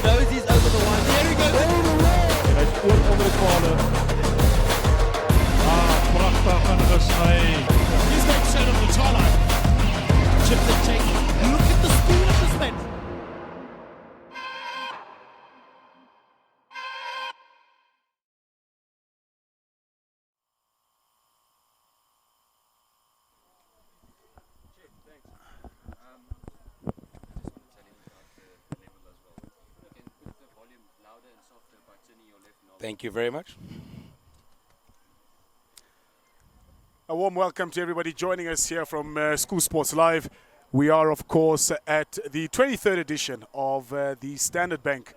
knows he's over the one. There he goes. En hy is oor onder die paal. Prachtig ingesny. He's going straight on the try line. Chips and chase. Look at the speed of this man. Thank you very much. A warm welcome to everybody joining us here from School Sports Live. We are, of course, at the 23rd edition of the Standard Bank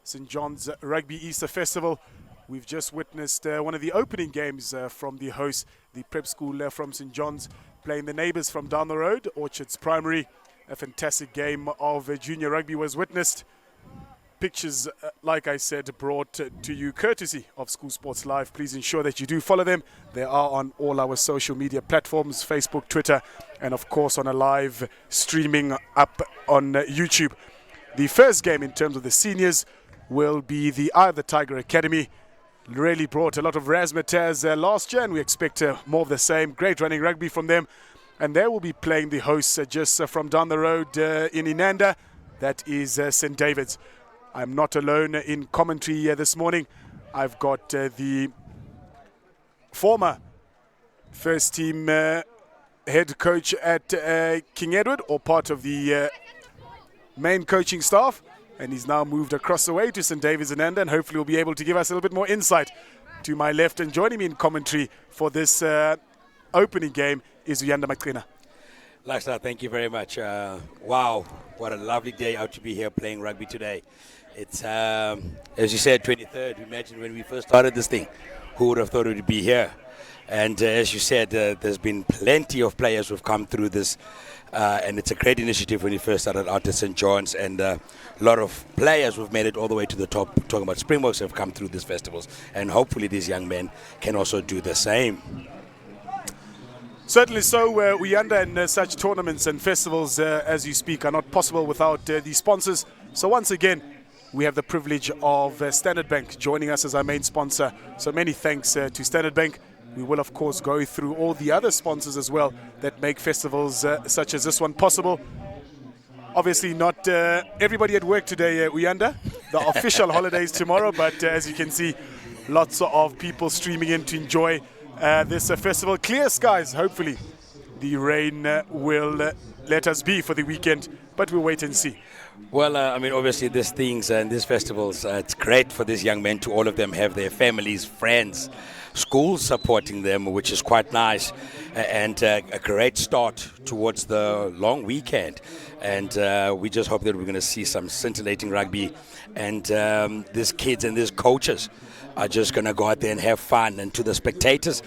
St. John's Rugby Easter Festival. We've just witnessed one of the opening games from the host, the prep school from St. John's, playing the neighbours from down the road, Orchards Primary. A fantastic game of junior rugby was witnessed. Pictures, like I said, brought to you courtesy of School Sports Live. Please ensure that you do follow them. They are on all our social media platforms, Facebook, Twitter, and of course on a live streaming up on YouTube. The first game in terms of the seniors will be the Eye of the Tiger Academy. Really brought a lot of razzmatazz last year, and we expect more of the same. Great running rugby from them. And they will be playing the hosts just from down the road in Inanda. That is St. David's. I'm not alone in commentary this morning. I've got the former first team head coach at King Edward, or part of the main coaching staff, and he's now moved across the way to St. David's Inanda, and hopefully will be able to give us a little bit more insight. To my left and joining me in commentary for this opening game is Uyanda Makrina. Lifestyle, thank you very much. Wow, what a lovely day out to be here playing rugby today. It's, as you said, 23rd. Imagine when we first started this thing, who would have thought it would be here? And as you said, there's been plenty of players who've come through this, and it's a great initiative when you first started out at St. John's, and a lot of players who've made it all the way to the top. Talking about Springboks have come through these festivals, and hopefully these young men can also do the same. Certainly so. We and such tournaments and festivals, as you speak, are not possible without the sponsors. So once again, we have the privilege of Standard Bank joining us as our main sponsor. So many thanks to Standard Bank. We will, of course, go through all the other sponsors as well that make festivals such as this one possible. Obviously, not everybody at work today, Uyanda. The official holidays tomorrow, but as you can see, lots of people streaming in to enjoy this festival. Clear skies, hopefully. The rain will let us be for the weekend, but we'll wait and see. Well, I mean, obviously these things and these festivals, it's great for these young men to all of them have their families, friends, schools supporting them, which is quite nice, and a great start towards the long weekend. And we just hope that we're going to see some scintillating rugby, and these kids and these coaches are just going to go out there and have fun. And to the spectators,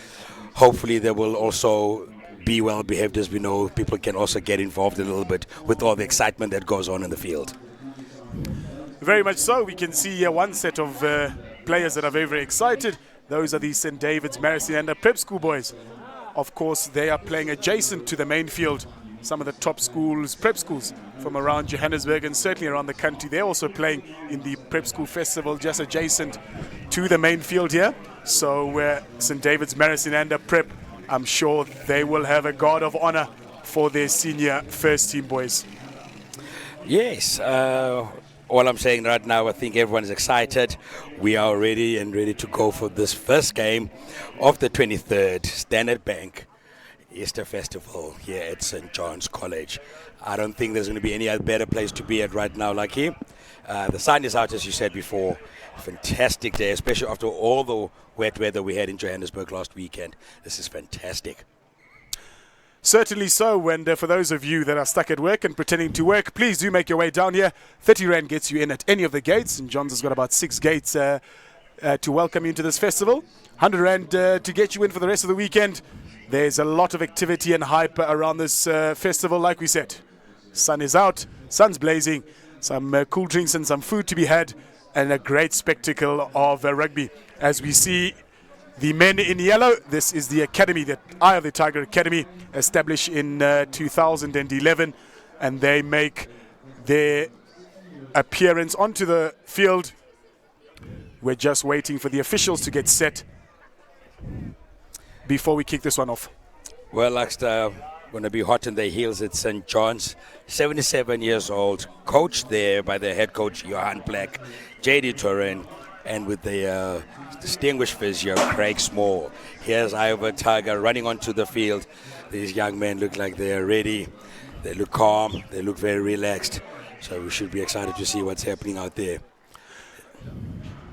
hopefully they will also be well behaved. As we know, people can also get involved a little bit with all the excitement that goes on in the field. Very much so. We can see one set of players that are very, very excited. Those are the St. David's, Marist and Prep School boys. Of course, they are playing adjacent to the main field. Some of the top schools, prep schools from around Johannesburg and certainly around the country, they're also playing in the Prep School Festival just adjacent to the main field here. So St. David's, Marist and Prep, I'm sure they will have a guard of honor for their senior first team boys. Yes, all I'm saying right now, I think everyone is excited. We are ready to go for this first game of the 23rd Standard Bank Easter Festival here at St. John's College. I don't think there's going to be any other better place to be at right now like here. The sun is out, as you said before. Fantastic day, especially after all the wet weather we had in Johannesburg last weekend. This is fantastic. Certainly so, and for those of you that are stuck at work and pretending to work, please do make your way down here. 30 Rand gets you in at any of the gates, and John's has got about 6 gates to welcome you into this festival. 100 Rand to get you in for the rest of the weekend. There's a lot of activity and hype around this festival, like we said. Sun is out, sun's blazing, some cool drinks and some food to be had, and a great spectacle of rugby. As we see the men in yellow, this is the academy, the Eye of the Tiger Academy, established in 2011, and they make their appearance onto the field. We're just waiting for the officials to get set before we kick this one off. Well, Luxter, going to be hot in their heels at St. John's. 77 years old, coached there by the head coach, Johan Black, J.D. Turin, and with the distinguished physio, Craig Small. Here's Iowa Tiger running onto the field. These young men look like they're ready. They look calm. They look very relaxed. So we should be excited to see what's happening out there.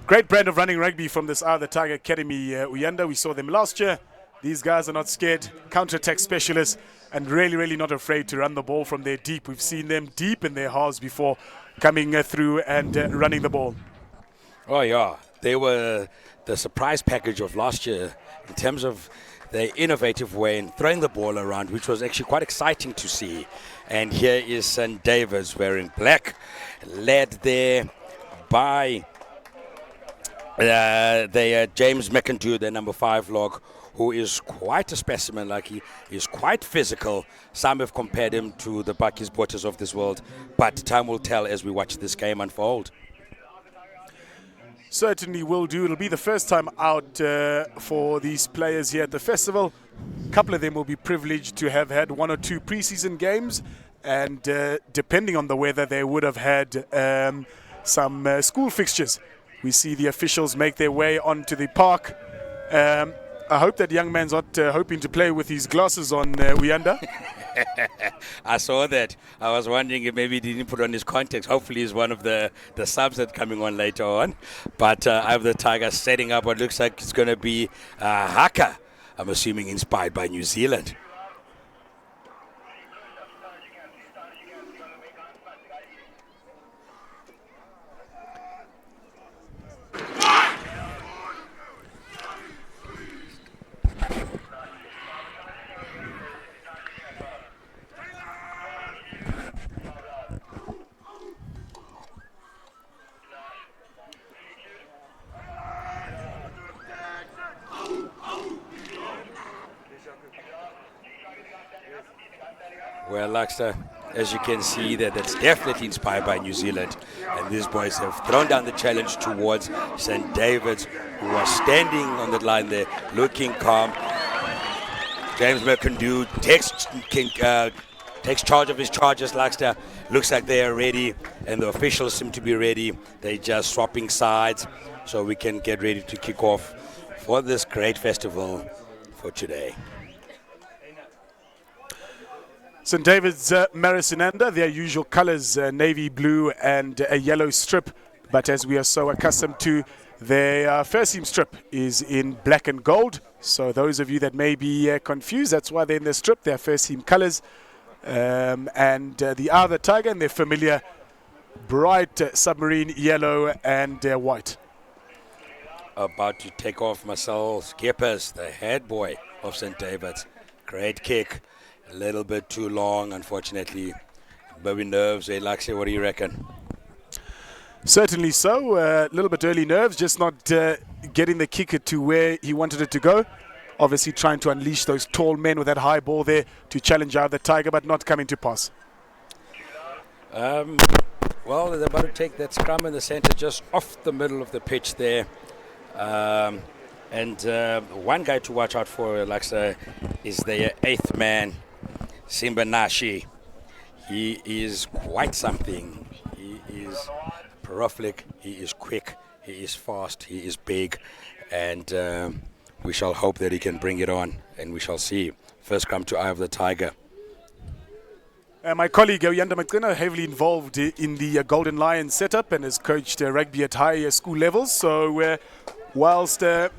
Great brand of running rugby from this Iowa Tiger Academy, Inanda. We saw them last year. These guys are not scared, counter-attack specialists, and really not afraid to run the ball from there deep. We've seen them deep in their halves before, coming through and running the ball. Oh, yeah. They were the surprise package of last year in terms of their innovative way in throwing the ball around, which was actually quite exciting to see. And here is St. David's wearing black, led there by James McIntyre, their number 5 log, who is quite a specimen. Like, he is quite physical. Some have compared him to the Bucky's Porters of this world, but time will tell as we watch this game unfold. Certainly will do. It'll be the first time out for these players here at the festival. A couple of them will be privileged to have had 1 or 2 preseason games, and depending on the weather, they would have had some school fixtures. We see the officials make their way onto the park. I hope that young man's not hoping to play with his glasses on, Inanda. I saw that. I was wondering if maybe he didn't put on his contacts. Hopefully he's one of the subs that are coming on later on. But I have the Tigers setting up what looks like it's going to be haka. I'm assuming inspired by New Zealand. Well, Luxter, as you can see, that's definitely inspired by New Zealand. And these boys have thrown down the challenge towards St. David's, who are standing on the line there, looking calm. James McIntyre takes charge of his charges, Luxter. Looks like they are ready, and the officials seem to be ready. They're just swapping sides so we can get ready to kick off for this great festival for today. St. David's Marist Inanda, their usual colors, navy blue and a yellow strip. But as we are so accustomed to, their first team strip is in black and gold. So those of you that may be confused, that's why they're in the strip, their first team colors. And the other Tiger in their familiar bright submarine yellow and white. About to take off Marcel Skeppers, the head boy of St. David's. Great kick. A little bit too long, unfortunately. Maybe nerves, Luxie, what do you reckon? Certainly so. A little bit early nerves, just not getting the kicker to where he wanted it to go. Obviously trying to unleash those tall men with that high ball there to challenge out the Tiger, but not coming to pass. Well, they're about to take that scrum in the center just off the middle of the pitch there. And one guy to watch out for, Luxie, is their 8th man, Simba Nashi. He is quite something. He is prolific, he is quick, he is fast, he is big, and we shall hope that he can bring it on, and we shall see. First come to Eye of the Tiger. My colleague Inanda McGinnis, heavily involved in the Golden Lion setup and has coached rugby at high school levels. So whilst I'll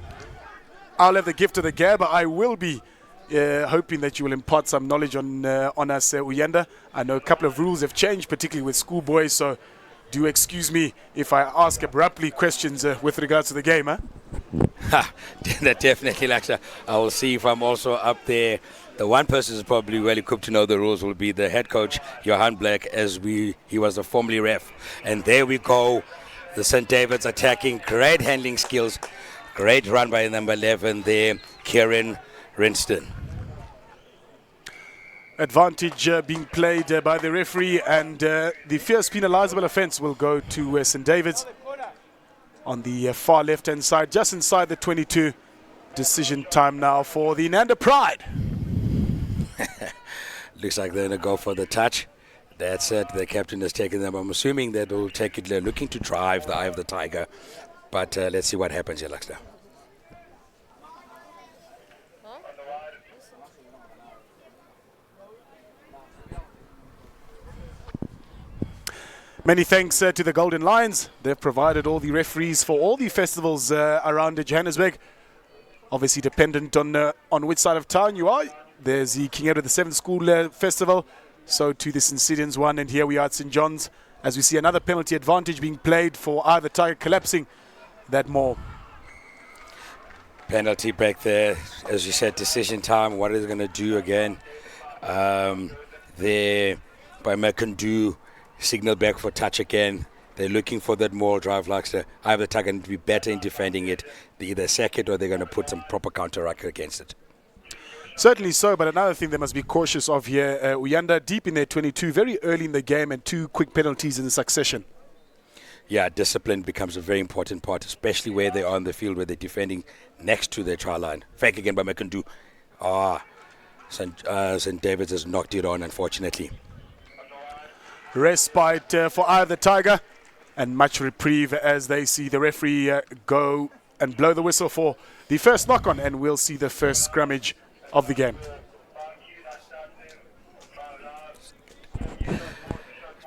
have the gift of the gab, I will be hoping that you will impart some knowledge on us, Inanda. I know a couple of rules have changed, particularly with schoolboys, so do excuse me if I ask abruptly questions with regards to the game. That definitely, Luxter. I will see if I'm also up there. The one person who's probably well equipped to know the rules will be the head coach, Johan Black, as he was a formerly ref. And there we go. The St. David's attacking. Great handling skills. Great run by number 11 there, Kieran Rinston. Advantage being played by the referee, and the first penalisable offence will go to St. David's on the far left-hand side, just inside the 22. Decision time now for the Inanda Pride. Looks like they're going to go for the touch. That's it. The captain has taken them. I'm assuming that they'll take it. They're looking to drive the eye of the tiger. But let's see what happens here, Luxler. Many thanks to the Golden Lions. They've provided all the referees for all the festivals around Johannesburg. Obviously dependent on which side of town you are. There's the King Edward VII School Festival. So to the St. Stephen's one, and here we are at St. John's as we see another penalty advantage being played for Eye of the Tiger, collapsing that mall. Penalty back there. As you said, decision time. What are they going to do again? There by Makandu. Signal back for touch again. They're looking for that more drive, Luxler. Eye of the Tiger to be better in defending it. They either sack it or they're going to put some proper counter-ruck against it. Certainly so, but another thing they must be cautious of here, Uyanda deep in their 22, very early in the game, and 2 quick penalties in succession. Yeah, discipline becomes a very important part, especially where they are on the field, where they're defending next to their try line. Fake again by Makandu. St. David's has knocked it on, unfortunately. Respite for Eye of the Tiger, and much reprieve as they see the referee go and blow the whistle for the first knock-on, and we'll see the first scrummage of the game.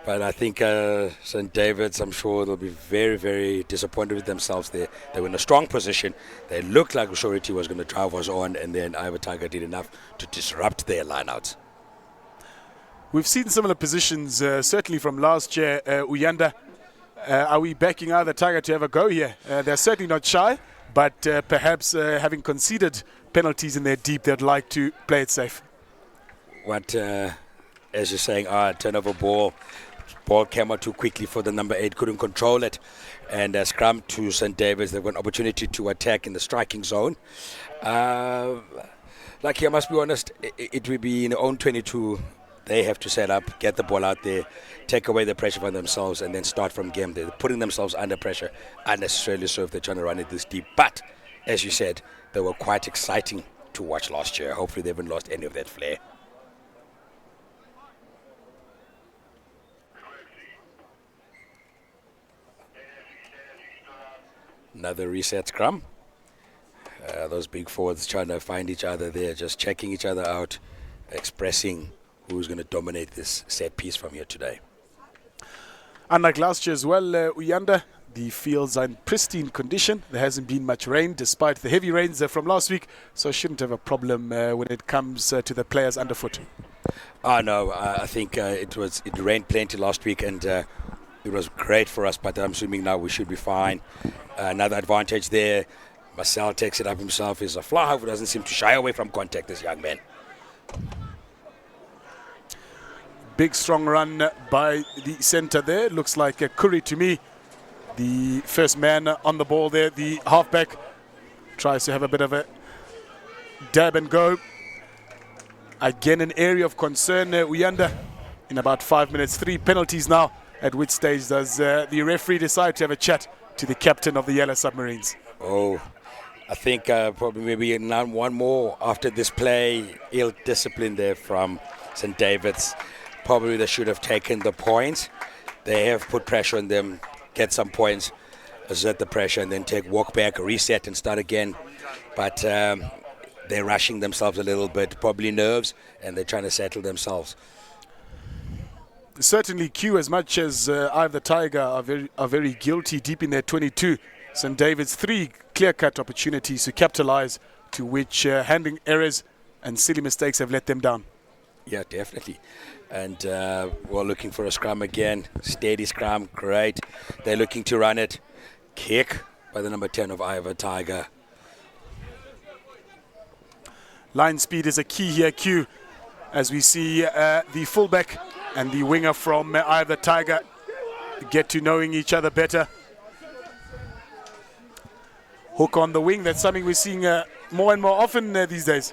But I think St. David's, I'm sure they'll be very, very disappointed with themselves there. They were in a strong position. They looked like Surety was going to drive us on, and then Eye of the Tiger did enough to disrupt their lineouts. We've seen similar positions, certainly from last year, Uyanda. Are we backing Eye of the Tiger to have a go here? They're certainly not shy, but perhaps having conceded penalties in their deep, they'd like to play it safe. What, as you're saying, turnover ball came out too quickly for the number 8, couldn't control it. And scrum to St. David's, they've got an opportunity to attack in the striking zone. Like, I must be honest, it will be in their own 22. They have to set up, get the ball out there, take away the pressure from themselves, and then start from game. They're putting themselves under pressure unnecessarily so if they're trying to run it this deep. But, as you said, they were quite exciting to watch last year. Hopefully they haven't lost any of that flair. Another reset scrum. Those big forwards trying to find each other there, just checking each other out, expressing who's going to dominate this set piece from here today. Unlike last year as well, Uyanda, the fields are in pristine condition. There hasn't been much rain despite the heavy rains from last week, so shouldn't have a problem when it comes to the players underfoot. No, I think it rained plenty last week, and it was great for us, but I'm assuming now we should be fine. Another advantage there. Marcel takes it up himself. He's a fly who doesn't seem to shy away from contact, this young man. Big strong run by the centre there. Looks like a Curry to me. The first man on the ball there, the halfback, tries to have a bit of a dab and go. Again, an area of concern, Uyanda, in about 5 minutes. 3 penalties now. At which stage does the referee decide to have a chat to the captain of the Yellow Submarines? Oh, I think probably maybe one more after this play. Ill discipline there from St. David's. Probably they should have taken the points. They have put pressure on them, get some points, exert the pressure, and then walk back, reset, and start again. But they're rushing themselves a little bit, probably nerves, and they're trying to settle themselves. Certainly, Q, as much as Eye of the Tiger are very guilty deep in their 22. St. David's 3 clear-cut opportunities to capitalize, to which handling errors and silly mistakes have let them down. Yeah, definitely. And we're looking for a scrum again. Steady scrum, great. They're looking to run it. Kick by the number 10 of Eye of the Tiger. Line speed is a key here, Q, as we see the fullback and the winger from Eye of the Tiger get to knowing each other better. Hook on the wing, that's something we're seeing more and more often these days.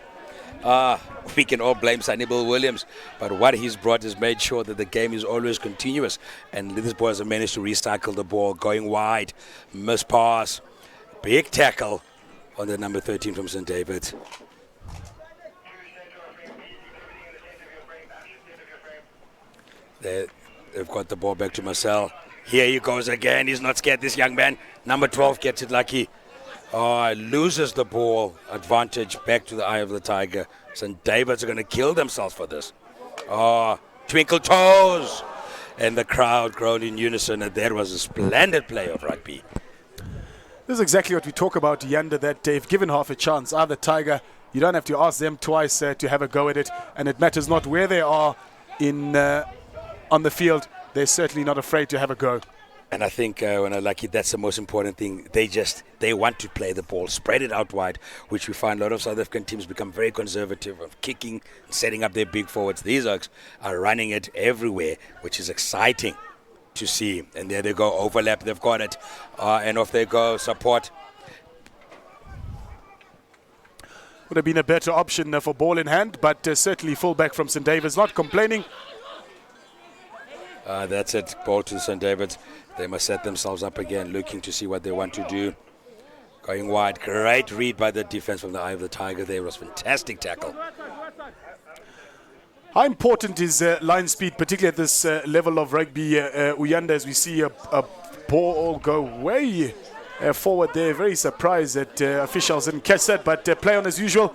we can all blame Sonny Bill Williams, but what he's brought has made sure that the game is always continuous. And these boys have managed to recycle the ball, going wide, miss pass, big tackle on the number 13 from St. David's. They've got the ball back to Marcel. Here he goes again. He's not scared, this young man. Number 12 gets it lucky. Oh, loses the ball. Advantage back to the eye of the tiger. St. David's are going to kill themselves for this. Oh, twinkle toes. And the crowd groaned in unison, and that was a splendid play of rugby. This is exactly what we talk about, Inanda, that they've given half a chance. Are the tiger, you don't have to ask them twice to have a go at it, and it matters not where they are in on the field. They're certainly not afraid to have a go. And I think when I like it, that's the most important thing. They want to play the ball, spread it out wide, which we find a lot of South African teams become very conservative of kicking, setting up their big forwards. These Oaks are running it everywhere, which is exciting to see. And there they go, overlap, they've got it. And off they go, support. Would have been a better option for ball in hand, but certainly fullback from St. David's not complaining. That's it, ball to St. David's. They must set themselves up again, looking to see what they want to do. Going wide, great read by the defense from the eye of the tiger. There was fantastic tackle. How important is line speed, particularly at this level of rugby, Uyanda, as we see a ball go way forward there. Very surprised that officials didn't catch that, but play on as usual.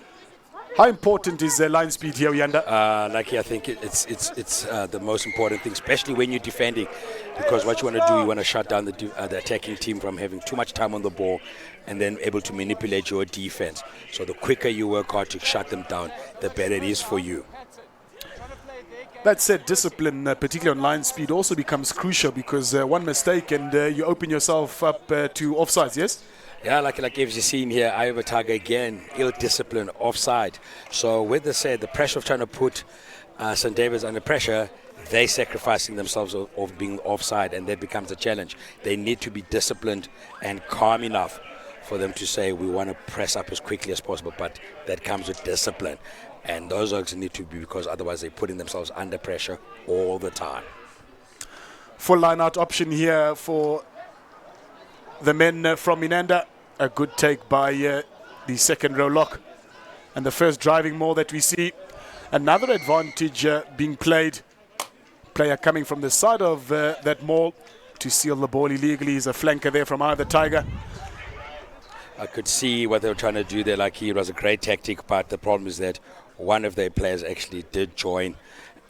How important is line speed here, Uyanda? I think it's the most important thing, especially when you're defending, because what you want to do, you want to shut down the attacking team from having too much time on the ball and then able to manipulate your defense. So the quicker you work hard to shut them down, the better it is for you. That said, discipline, particularly on line speed, also becomes crucial, because one mistake and you open yourself up to offsides, yes? Yeah, like as you've seen here, Iowa Tiger again, ill-discipline, offside. So with the said, the pressure of trying to put St. David's under pressure, they sacrificing themselves of being offside, and that becomes a challenge. They need to be disciplined and calm enough for them to say, we want to press up as quickly as possible, but that comes with discipline. And those oaks need to be, because otherwise they're putting themselves under pressure all the time. Full line-out option here for the men from Inanda. A good take by the second row lock. And the first driving maul that we see. Another advantage being played. Player coming from the side of that maul to seal the ball illegally is a flanker there from either tiger. I could see what they were trying to do there. Like, it was a great tactic, but the problem is that one of their players actually did join,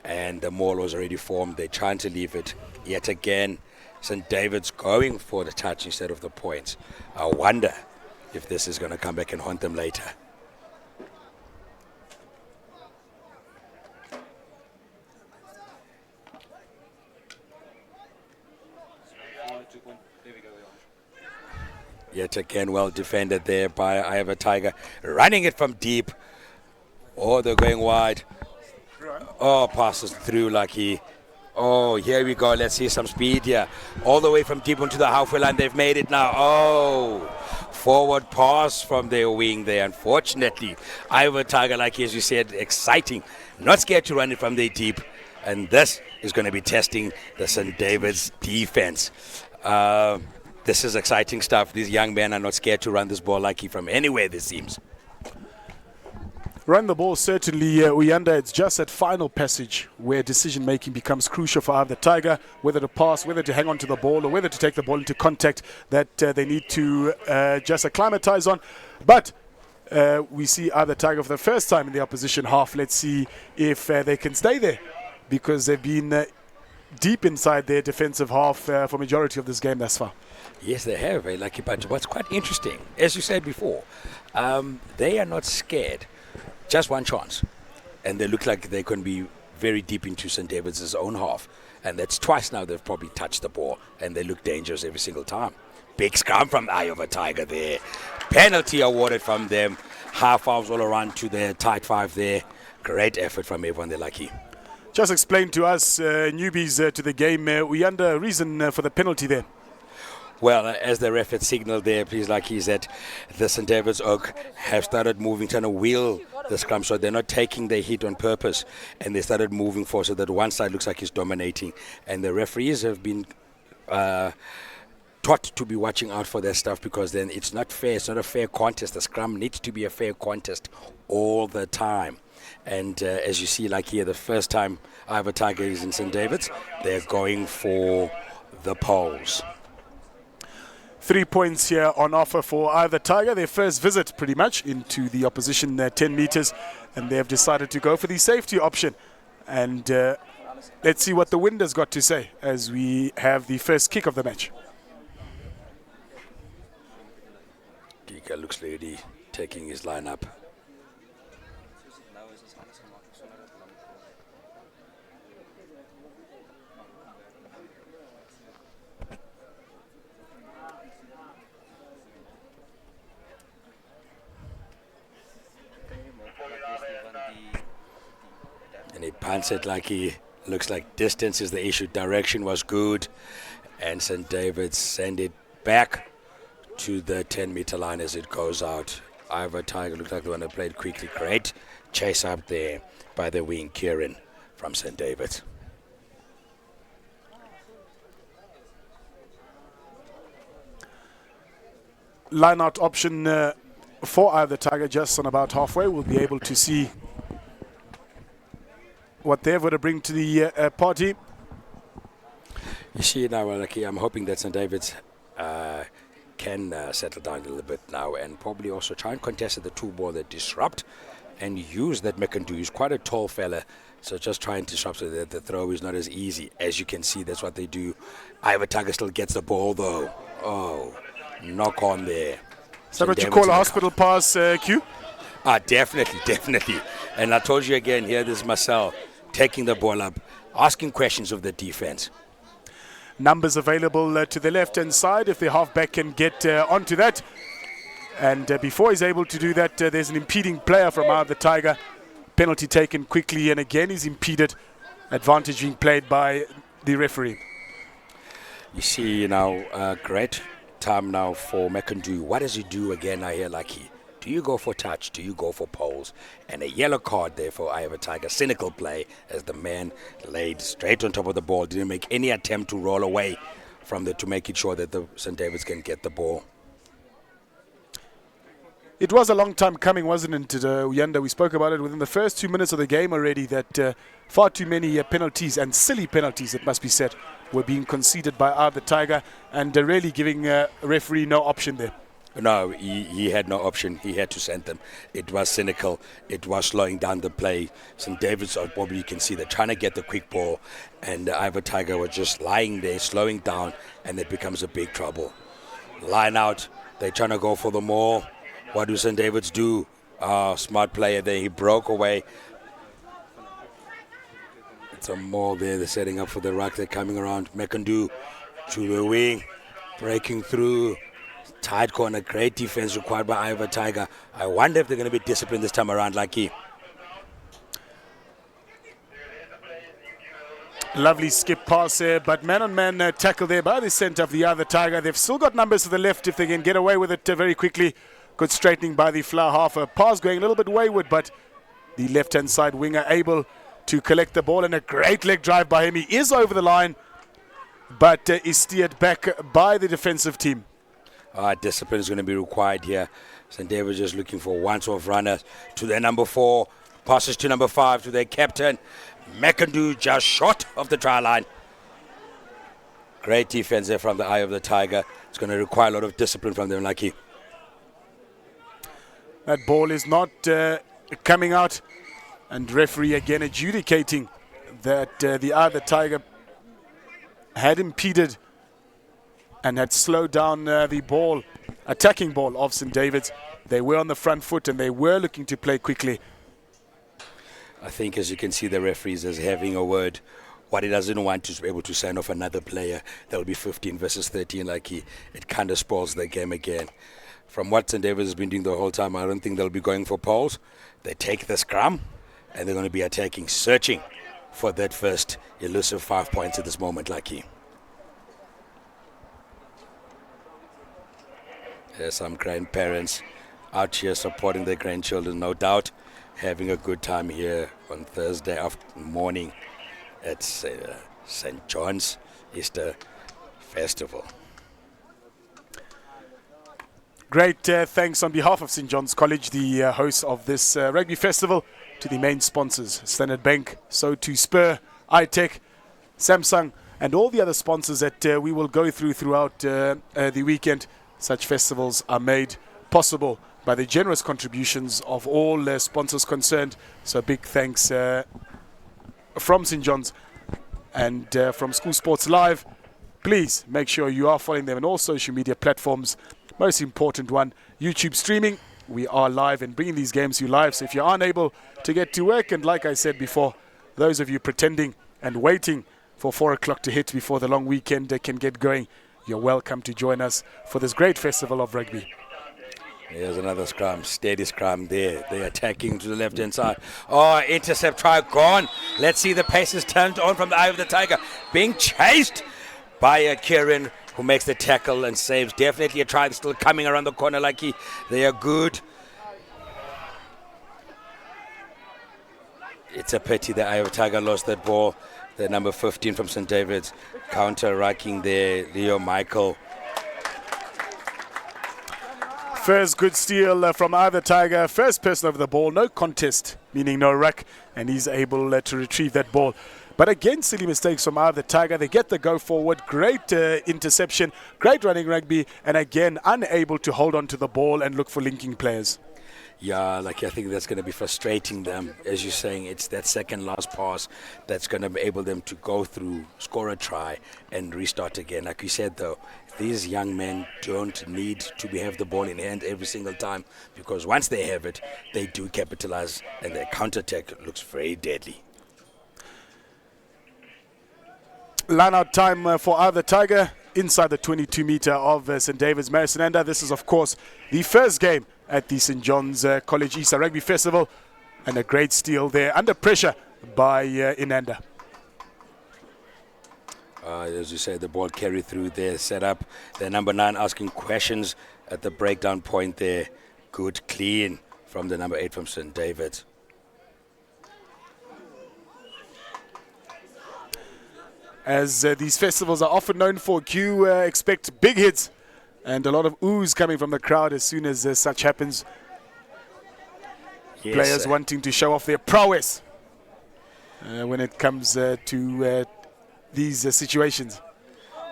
and the maul was already formed. They're trying to leave it yet again. St. David's going for the touch instead of the points. I wonder if this is going to come back and haunt them later. Yet again, well defended there by Iowa Tiger. Running it from deep. Oh, they're going wide. Oh, passes through Lucky. Oh, here we go. Let's see some speed here. All the way from deep onto the halfway line. They've made it now. Oh, forward pass from their wing there. Unfortunately, Iowa Tiger, like as you said, exciting. Not scared to run it from their deep. And this is going to be testing the St. David's defense. This is exciting stuff. These young men are not scared to run this ball lucky from anywhere, this seems. Run the ball, certainly, Uyanda. It's just that final passage where decision-making becomes crucial for either tiger, whether to pass, whether to hang on to the ball, or whether to take the ball into contact that they need to just acclimatize on. But we see either tiger for the first time in the opposition half. Let's see if they can stay there, because they've been deep inside their defensive half for majority of this game thus far. Yes, they have, Lucky. But what's quite interesting, as you said before, they are not scared. Just one chance, and they look like they can be very deep into St. David's own half, and that's twice now they've probably touched the ball, and they look dangerous every single time. Big scrum from Iowa Tiger there. Penalty awarded from them. Half halves all around to their tight five there. Great effort from everyone there, Lucky. Just explain to us, newbies to the game, we under reason for the penalty there. Well, as the ref had signaled there, please, Lucky, is that the St. David's Oak have started moving, trying to wheel the scrum, so they're not taking their hit on purpose, and they started moving forward so that one side looks like he's dominating, and the referees have been taught to be watching out for their stuff, because then it's not fair. It's not a fair contest. The scrum needs to be a fair contest all the time. And as you see, like here, the first time Ivor Tiger is in St. David's, they're going for the poles. 3 points here on offer for Ivor Tiger. Their first visit, pretty much, into the opposition 10 meters, and they have decided to go for the safety option. And let's see what the wind has got to say as we have the first kick of the match. Kika looks lady taking his line up. And he punts it like he looks like distance is the issue. Direction was good, and St. David's send it back to the 10-meter line as it goes out. Ivor Tiger looked like the one that played quickly. Great chase up there by the wing, Kieran from St. David's. Line out option for Ivor Tiger just on about halfway. We'll be able to see what they're going to bring to the party. You see now, I'm hoping that St. David's can settle down a little bit now, and probably also try and contest the two ball that disrupt and use that McIndoe. He's quite a tall fella, so just try and disrupt so that the throw is not as easy. As you can see, that's what they do. Ivor Tiger still gets the ball though. Oh, knock on there. Is that what you call a hospital pass, Q? Definitely. And I told you again, here this is Marcel taking the ball up, asking questions of the defense. Numbers available to the left-hand side if the halfback can get onto that. And before he's able to do that, there's an impeding player from Ivor Tiger. Penalty taken quickly, and again he's impeded. Advantage being played by the referee. You see now, great time now for McIndoe. What does he do again? I hear Lucky. Do you go for touch? Do you go for poles? And a yellow card there for Ivor Tiger. Cynical play as the man laid straight on top of the ball. Didn't make any attempt to roll away from there to make it sure that the St. David's can get the ball. It was a long time coming, wasn't it, Inanda? We spoke about it within the first 2 minutes of the game already, that far too many penalties, and silly penalties, it must be said, were being conceded by Ivor Tiger, and really giving a referee no option there. No, he had no option. He had to send them. It was cynical. It was slowing down the play. St. David's, probably you can see, they're trying to get the quick ball, and Ivor Tiger was just lying there, slowing down, and it becomes a big trouble. Line out. They're trying to go for the maul. What do St. David's do? Smart player there. He broke away. It's a maul there. They're setting up for the ruck. They're coming around. McIndoe to the wing, breaking through. Tight corner, great defense required by Ivor Tiger. I wonder if they're going to be disciplined this time around, Lucky. Lovely skip pass there, but man-on-man tackle there by the centre of the Ivor Tiger. They've still got numbers to the left if they can get away with it very quickly. Good straightening by the flower half. A pass going a little bit wayward, but the left-hand side winger able to collect the ball, and a great leg drive by him. He is over the line, but is steered back by the defensive team. Discipline is going to be required here. St. David's just looking for once-off runners to their number 4. Passes to number 5 to their captain. McIndoe just short of the try line. Great defense there from the eye of the Tiger. It's going to require a lot of discipline from them, Lucky. That ball is not coming out. And referee again adjudicating that the other Tiger had impeded and had slowed down the ball, attacking ball of St. David's. They were on the front foot and they were looking to play quickly. I think, as you can see, the referees is having a word. What he doesn't want is to be able to sign off another player. That will be 15 versus 13. It kind of spoils the game again. From what St. David's has been doing the whole time, I don't think they'll be going for poles. They take the scrum and they're going to be attacking, searching for that first elusive 5 points at this moment, Lucky. There's some grandparents out here supporting their grandchildren, no doubt. having a good time here on Thursday morning at St. John's Easter Festival. Great thanks on behalf of St. John's College, the host of this rugby festival, to the main sponsors, Standard Bank, So2 Spur, iTech, Samsung, and all the other sponsors that we will go throughout the weekend. Such festivals are made possible by the generous contributions of all sponsors concerned. So big thanks from St. John's and from School Sports Live. Please make sure you are following them on all social media platforms. Most important one, YouTube streaming. We are live and bringing these games to you live. So if you're unable to get to work, and like I said before, those of you pretending and waiting for 4 o'clock to hit before the long weekend can get going, you're welcome to join us for this great festival of rugby. Here's another scrum, steady scrum there. They're attacking to the left-hand side. Oh, intercept try gone. Let's see the pace is turned on from the eye of the tiger. Being chased by Kieran, who makes the tackle and saves. Definitely a try still coming around the corner like they are good. It's a pity the Eye of Tiger lost that ball. The number 15 from St. David's counter-racking there, Leo Michael. First good steal from Eye of the Tiger. First person over the ball, no contest, meaning no ruck, and he's able to retrieve that ball. But again, silly mistakes from Eye of the Tiger. They get the go forward. Great interception, great running rugby, and again, unable to hold on to the ball and look for linking players. Yeah, I think that's going to be frustrating them. As you're saying, it's that second last pass that's going to enable them to go through, score a try, and restart again. Like you said, though, these young men don't need to have the ball in hand every single time, because once they have it, they do capitalize, and their counter-attack looks very deadly. Line out time for Eye of the Tiger inside the 22-meter of St. David's. Marist Inanda. This is, of course, the first game at the St. John's College Easter Rugby Festival, and a great steal there under pressure by Inanda. As you say, the ball carried through there, set up. The number 9 asking questions at the breakdown point there. Good clean from the number 8 from St. David's. As these festivals are often known for, you expect big hits and a lot of oohs coming from the crowd as soon as such happens. Yes, Players wanting to show off their prowess when it comes to these situations.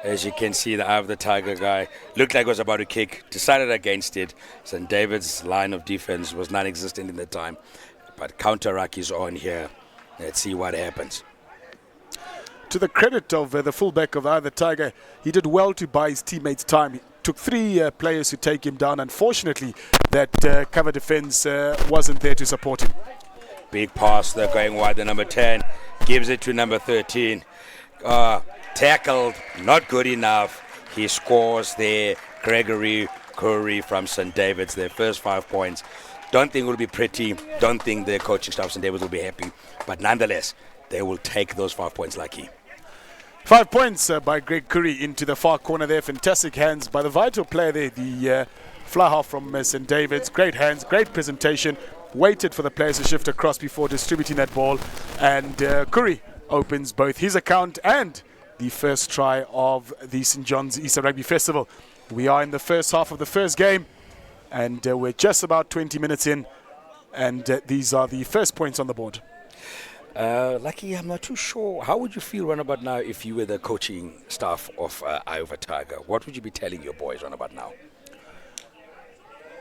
As you can see, the Eye of the Tiger guy looked like he was about to kick, decided against it. St. David's line of defense was non-existent in the time, but counter-ruck is on here. Let's see what happens. To the credit of the fullback of Eye of the Tiger, he did well to buy his teammates time. He took 3 players to take him down. Unfortunately, that cover defense wasn't there to support him. Big pass, they're going wide. The number 10 gives it to number 13. Tackled, not good enough. He scores there. Gregory Curry from St. David's, their first 5 points. Don't think it will be pretty. Don't think the coaching staff St. David's will be happy. But nonetheless, they will take those 5 points lucky. 5 points by Greg Curry into the far corner there. Fantastic hands by the vital player there, the fly half from St. David's. Great hands, great presentation. Waited for the players to shift across before distributing that ball. And Curry opens both his account and the first try of the St. John's Easter Rugby Festival. We are in the first half of the first game, and we're just about 20 minutes in. And these are the first points on the board. Lucky, I'm not too sure. How would you feel right about now if you were the coaching staff of Eye of a Tiger? What would you be telling your boys right about now?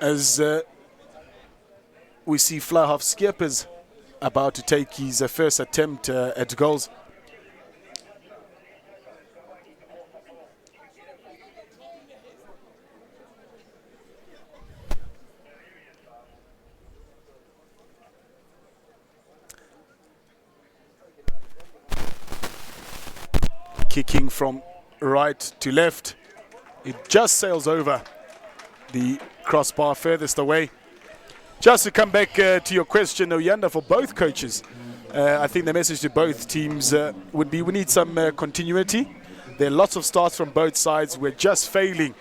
As we see Flahoff Skeepers about to take his first attempt at goals. Kicking from right to left. It just sails over the crossbar furthest away. Just to come back to your question, Oyanda, for both coaches, I think the message to both teams would be we need some continuity. There are lots of starts from both sides. We're just failing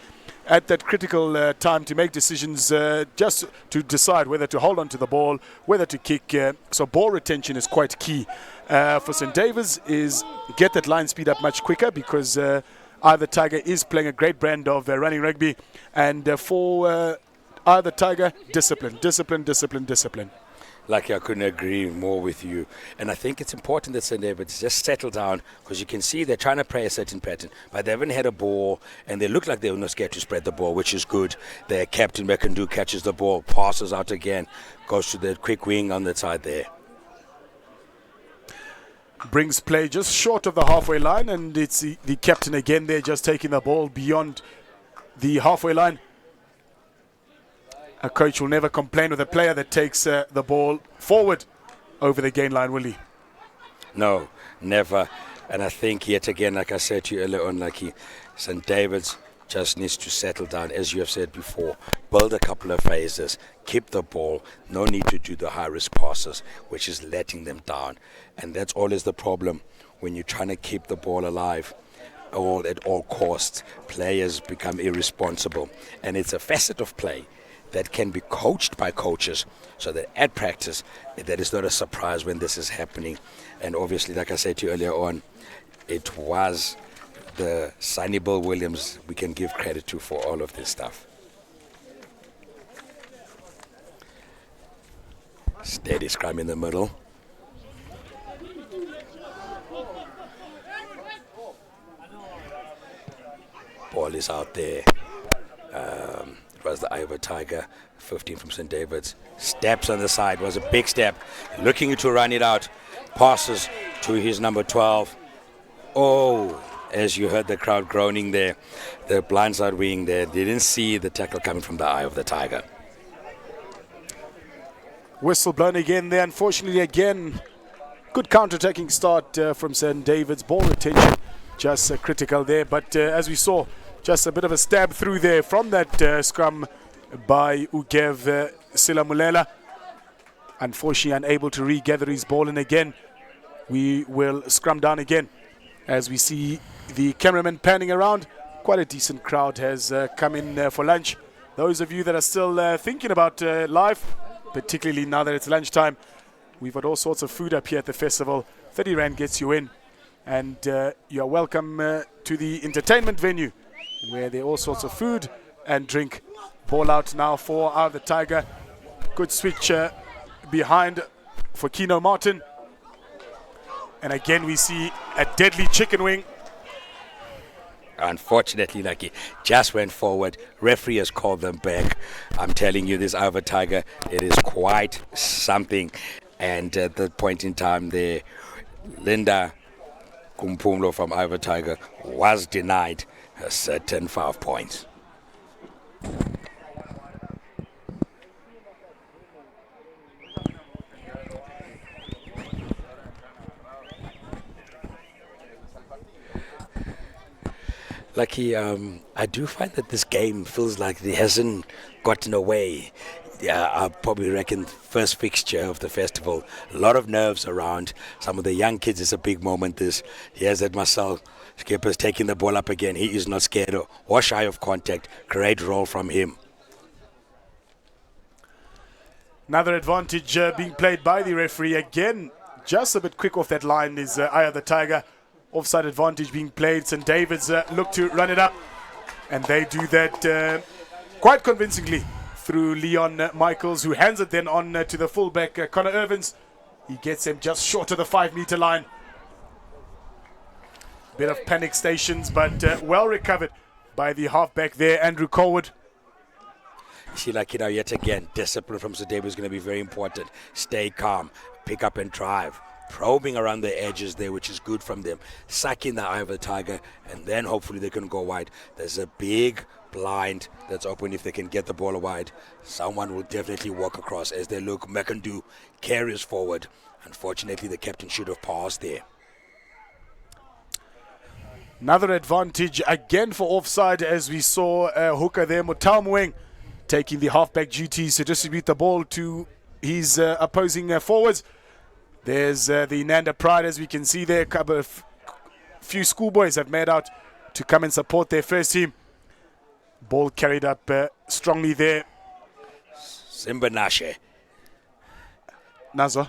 at that critical time to make decisions, just to decide whether to hold on to the ball, whether to kick. So ball retention is quite key for St. David's, is get that line speed up much quicker, because either Tiger is playing a great brand of running rugby, and for either Tiger, discipline, discipline, discipline, discipline. Lucky, I couldn't agree more with you. And I think it's important that St. David's just settle down, because you can see they're trying to play a certain pattern, but they haven't had a ball, and they look like they're not scared to spread the ball, which is good. Their captain, Mekandu, catches the ball, passes out again, goes to the quick wing on the side there. Brings play just short of the halfway line, and it's the captain again there, just taking the ball beyond the halfway line. A coach will never complain with a player that takes the ball forward over the gain line, will he? No, never. And I think yet again, like I said to you earlier on, Lucky, St. David's just needs to settle down, as you have said before. Build a couple of phases, keep the ball, no need to do the high-risk passes, which is letting them down. And that's always the problem when you're trying to keep the ball alive. All at all costs, players become irresponsible. And it's a facet of play that can be coached by coaches, so that at practice, that is not a surprise when this is happening. And obviously, like I said to you earlier on, it was the Sonny Bill Williams we can give credit to for all of this stuff. Steady scrum in the middle. Ball is out there. It was the Iowa Tiger, 15 from St. David's. Steps on the side, was a big step. Looking to run it out. Passes to his number 12. Oh, as you heard the crowd groaning there, the blindside wing there, they didn't see the tackle coming from the eye of the Tiger. Whistle blown again there, unfortunately again. Good counter-attacking start from St. David's. Ball retention just critical there, but as we saw, just a bit of a stab through there from that scrum by Ugev Silamulela. Unfortunately unable to regather his ball, and again we will scrum down again as we see the cameraman panning around. Quite a decent crowd has come in for lunch. Those of you that are still thinking about life, particularly now that it's lunchtime, we've got all sorts of food up here at the festival. 30 Rand gets you in, and you are welcome to the entertainment venue, where there are all sorts of food and drink. Ball out now for the Tiger. Good switch behind for Keno Martin. And again we see a deadly chicken wing. Unfortunately, Lucky just went forward. Referee has called them back. I'm telling you, this Iowa Tiger, it is quite something. And at that point in time there, Linda Kumpumlo from Iowa Tiger was denied a certain 5 points. Lucky, I do find that this game feels like it hasn't gotten away. Yeah, I probably reckon first fixture of the festival. A lot of nerves around. Some of the young kids, it's a big moment. Here's that Marcel Skipper's taking the ball up again. He is not scared or shy of contact. Great role from him. Another advantage being played by the referee. Again, just a bit quick off that line is Eye of the Tiger. Offside advantage being played. St. David's look to run it up, and they do that quite convincingly through Leon Michaels, who hands it then on to the fullback Connor Irvins. He gets him just short of the 5-meter line. Bit of panic stations, but well recovered by the halfback there, Andrew Colwood. See, like, yet again, discipline from St. David's is going to be very important. Stay calm, pick up and drive. Probing around the edges there, which is good from them. Sucking the Eye of the Tiger, and then hopefully they can go wide. There's a big blind that's open. If they can get the ball wide, someone will definitely walk across as they look. Mekandu carries forward. Unfortunately, the captain should have paused there. Another advantage again for offside, as we saw hooker there, Mutamweng, taking the halfback duties to distribute the ball to his opposing forwards. There's the Inanda Pride, as we can see there. A few schoolboys have made out to come and support their first team. Ball carried up strongly there. Simbanashe Nazo.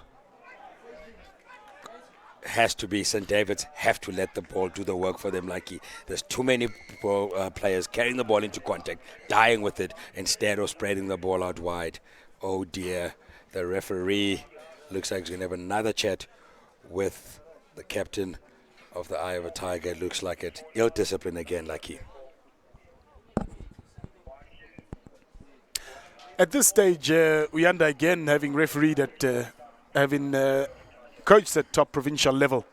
has to be, St. David's have to let the ball do the work for them. There's too many players carrying the ball into contact, dying with it, instead of spreading the ball out wide. Oh dear, the referee looks like he's going to have another chat with the captain of the Eye of a Tiger. It looks like it. Ill discipline again, Lucky. At this stage, Inanda again having refereed at, having coached at top provincial level.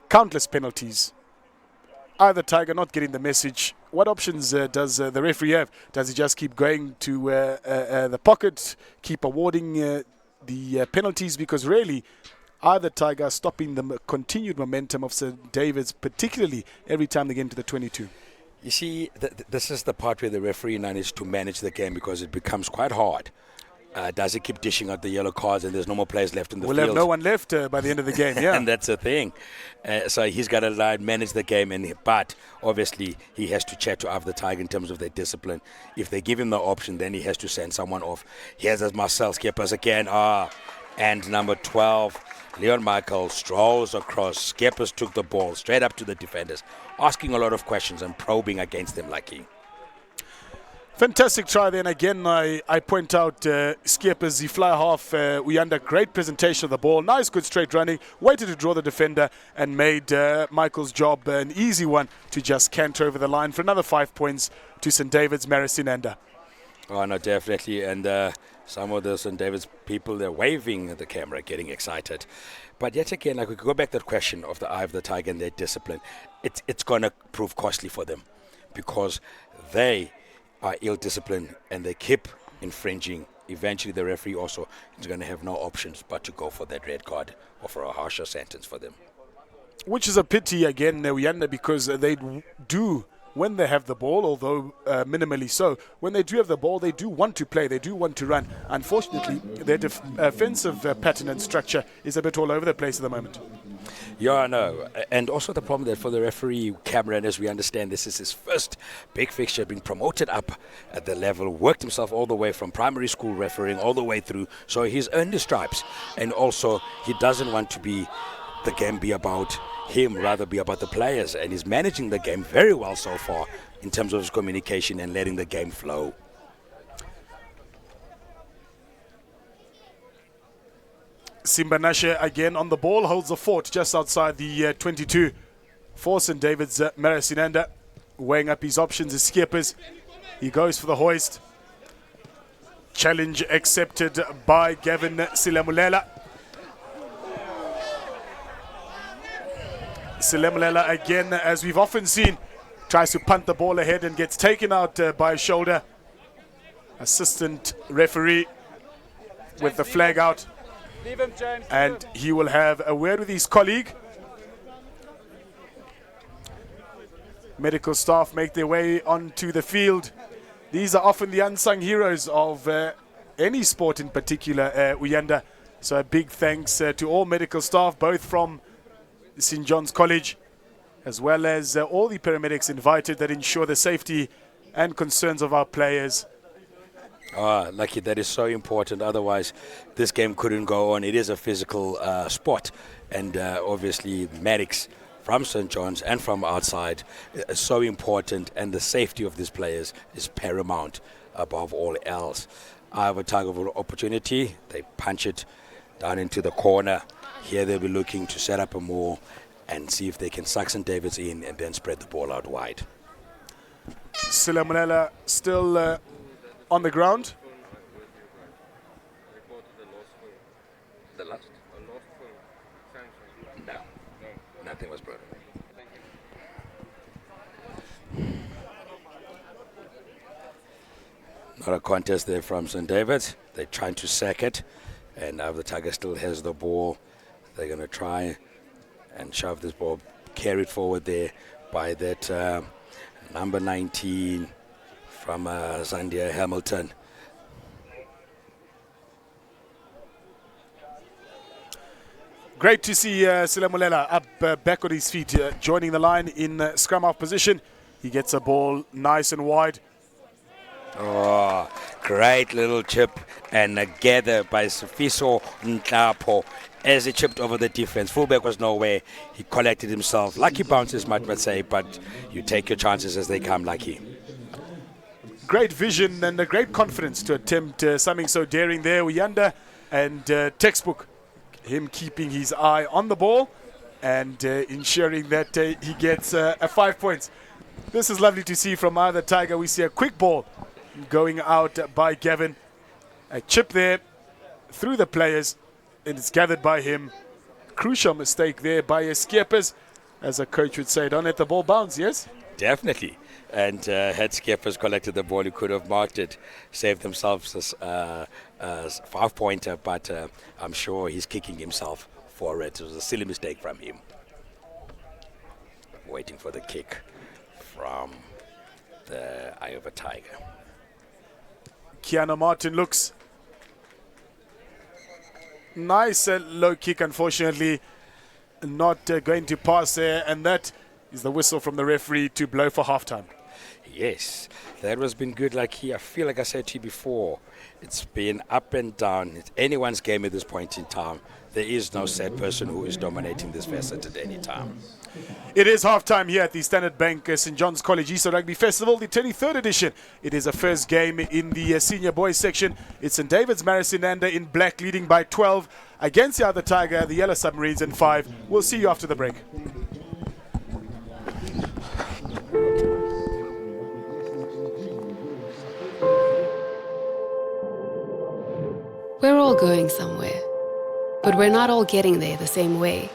Countless penalties. Either Tiger not getting the message. What options does the referee have? Does he just keep going to the pocket, keep awarding the penalties? Because really, either Tiger stopping the continued momentum of St. David's, particularly every time they get into the 22. You see, this is the part where the referee now needs to manage the game, because it becomes quite hard. Does he keep dishing out the yellow cards and there's no more players left in the field? We'll have no one left by the end of the game, yeah. And that's the thing. So he's got to manage the game, but obviously he has to chat to Eye of the Tiger in terms of their discipline. If they give him the option, then he has to send someone off. Here's Marcel Skeppers again. And number 12, Leon Michael strolls across. Skeppers took the ball straight up to the defenders, asking a lot of questions and probing against them, Lucky. Fantastic try then. Again, I point out Skeppers, the fly half, we under great presentation of the ball. Nice, good straight running. Waited to draw the defender and made Michael's job an easy one to just canter over the line for another 5 points to St. David's, Marist, Inanda. Oh, no, definitely. And some of the St. David's people, they're waving at the camera, getting excited. But yet again, we could go back to that question of the Eye of the Tiger and their discipline. It's going to prove costly for them, because they are ill-disciplined and they keep infringing. Eventually, the referee also is going to have no options but to go for that red card or for a harsher sentence for them. Which is a pity, again, Inanda, because they do, when they have the ball, although minimally so, when they do have the ball, they do want to play, they do want to run. Unfortunately, their defensive pattern and structure is a bit all over the place at the moment. Yeah, I know. And also the problem that for the referee, Cameron, as we understand, this is his first big fixture, being promoted up at the level, worked himself all the way from primary school refereeing all the way through. So he's earned his stripes. And also, he doesn't want to be the game be about him, rather be about the players. And he's managing the game very well so far in terms of his communication and letting the game flow. Simbanashe again on the ball, holds the fort just outside the 22 for St. David's. Marist, Inanda weighing up his options as Skeppers. He goes for the hoist. Challenge accepted by Gavin Silemulela. Silemulela again, as we've often seen, tries to punt the ball ahead and gets taken out by a shoulder. Assistant referee with the flag out. And he will have a word with his colleague. Medical staff make their way onto the field. These are often the unsung heroes of any sport in particular, Inanda. So a big thanks to all medical staff, both from St. John's College, as well as all the paramedics invited that ensure the safety and concerns of our players. Lucky, that is so important. Otherwise, this game couldn't go on. It is a physical sport. And obviously, medics from St. John's and from outside is so important. And the safety of these players is paramount above all else. I have a target of opportunity. They punch it down into the corner. Here they'll be looking to set up a more and see if they can suck St. David's in and then spread the ball out wide. Silemulela still on the ground. The last? No, nothing was brought. Not a contest there from St. David's. They're trying to sack it, and now the Tiger still has the ball. They're going to try and shove this ball, carried forward there by that number 19 from Zandia Hamilton. Great to see Silemulela up back on his feet, joining the line in scrum half position. He gets a ball nice and wide. Oh, great little chip and a gather by Sifiso Nklapo as he chipped over the defense. Fullback was nowhere. He collected himself. Lucky bounces, might say, but you take your chances as they come, Lucky. Great vision and a great confidence to attempt something so daring there. Inanda and textbook, him keeping his eye on the ball and ensuring that he gets a 5 points. This is lovely to see from either Tiger. We see a quick ball going out by Gavin. A chip there through the players, and it's gathered by him. Crucial mistake there by Skeppers. As a coach would say, don't let the ball bounce, yes? Definitely. And had Skeppers collected the ball, he could have marked it, saved themselves a 5-pointer, but I'm sure he's kicking himself for it. It was a silly mistake from him. Waiting for the kick from the Iowa Tiger. Keanu Martin looks nice. Low kick, unfortunately, not going to pass there, and that is the whistle from the referee to blow for halftime. Yes, that was been good. I feel like I said to you before, it's been up and down. It's anyone's game at this point in time. There is no sad person who is dominating this facet at any time. It is halftime here at the Standard Bank St. John's College Easter Rugby Festival, the 23rd edition. It is a first game in the senior boys section. It's St. David's Marist Inanda in black, leading by 12 against the other Tiger, the Yellow Submarines, in 5. We'll see you after the break. We're all going somewhere, but we're not all getting there the same way.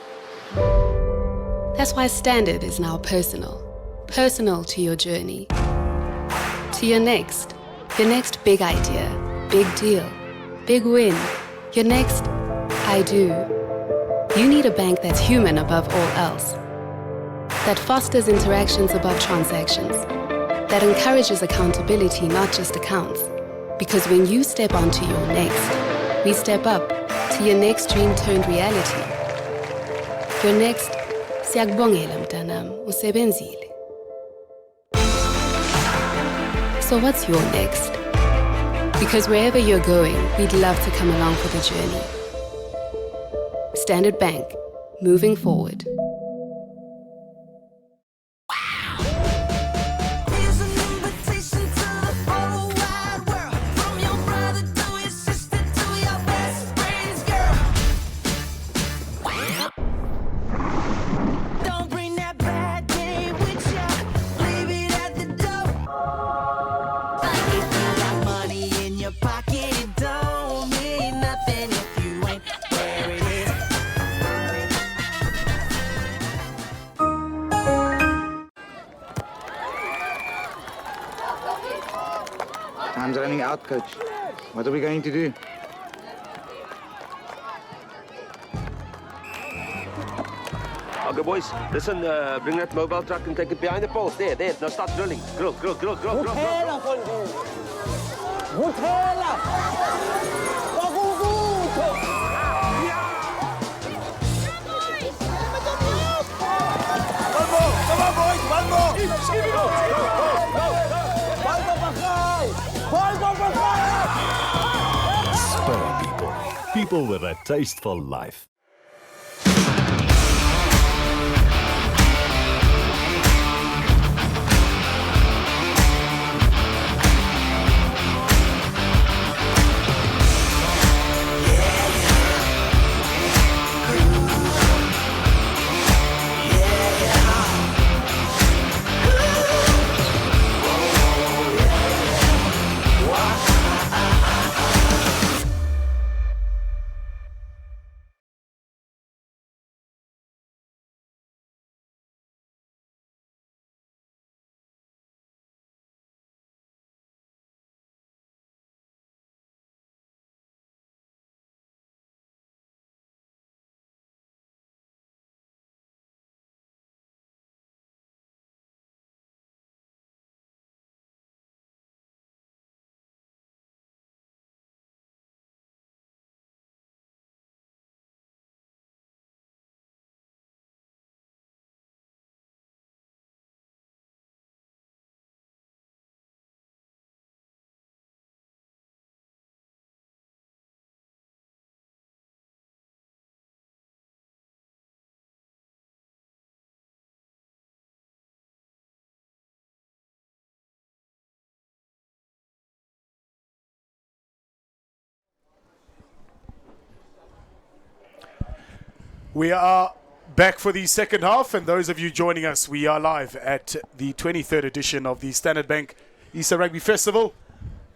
That's why Standard is now personal. Personal to your journey. To your next big idea, big deal, big win. Your next I do. You need a bank that's human above all else. That fosters interactions above transactions. That encourages accountability, not just accounts. Because when you step onto your next, we step up to your next dream turned reality. Your next, siyakubongela mntanam, usebenzile. So what's your next? Because wherever you're going, we'd love to come along for the journey. Standard Bank, moving forward. Time's running out, coach. What are we going to do? Okay, boys, listen, bring that mobile truck and take it behind the poles. There. Now start drilling. Drill. Spur people. People with a taste for life. We are back for the second half, and those of you joining us, we are live at the 23rd edition of the Standard Bank Easter Rugby Festival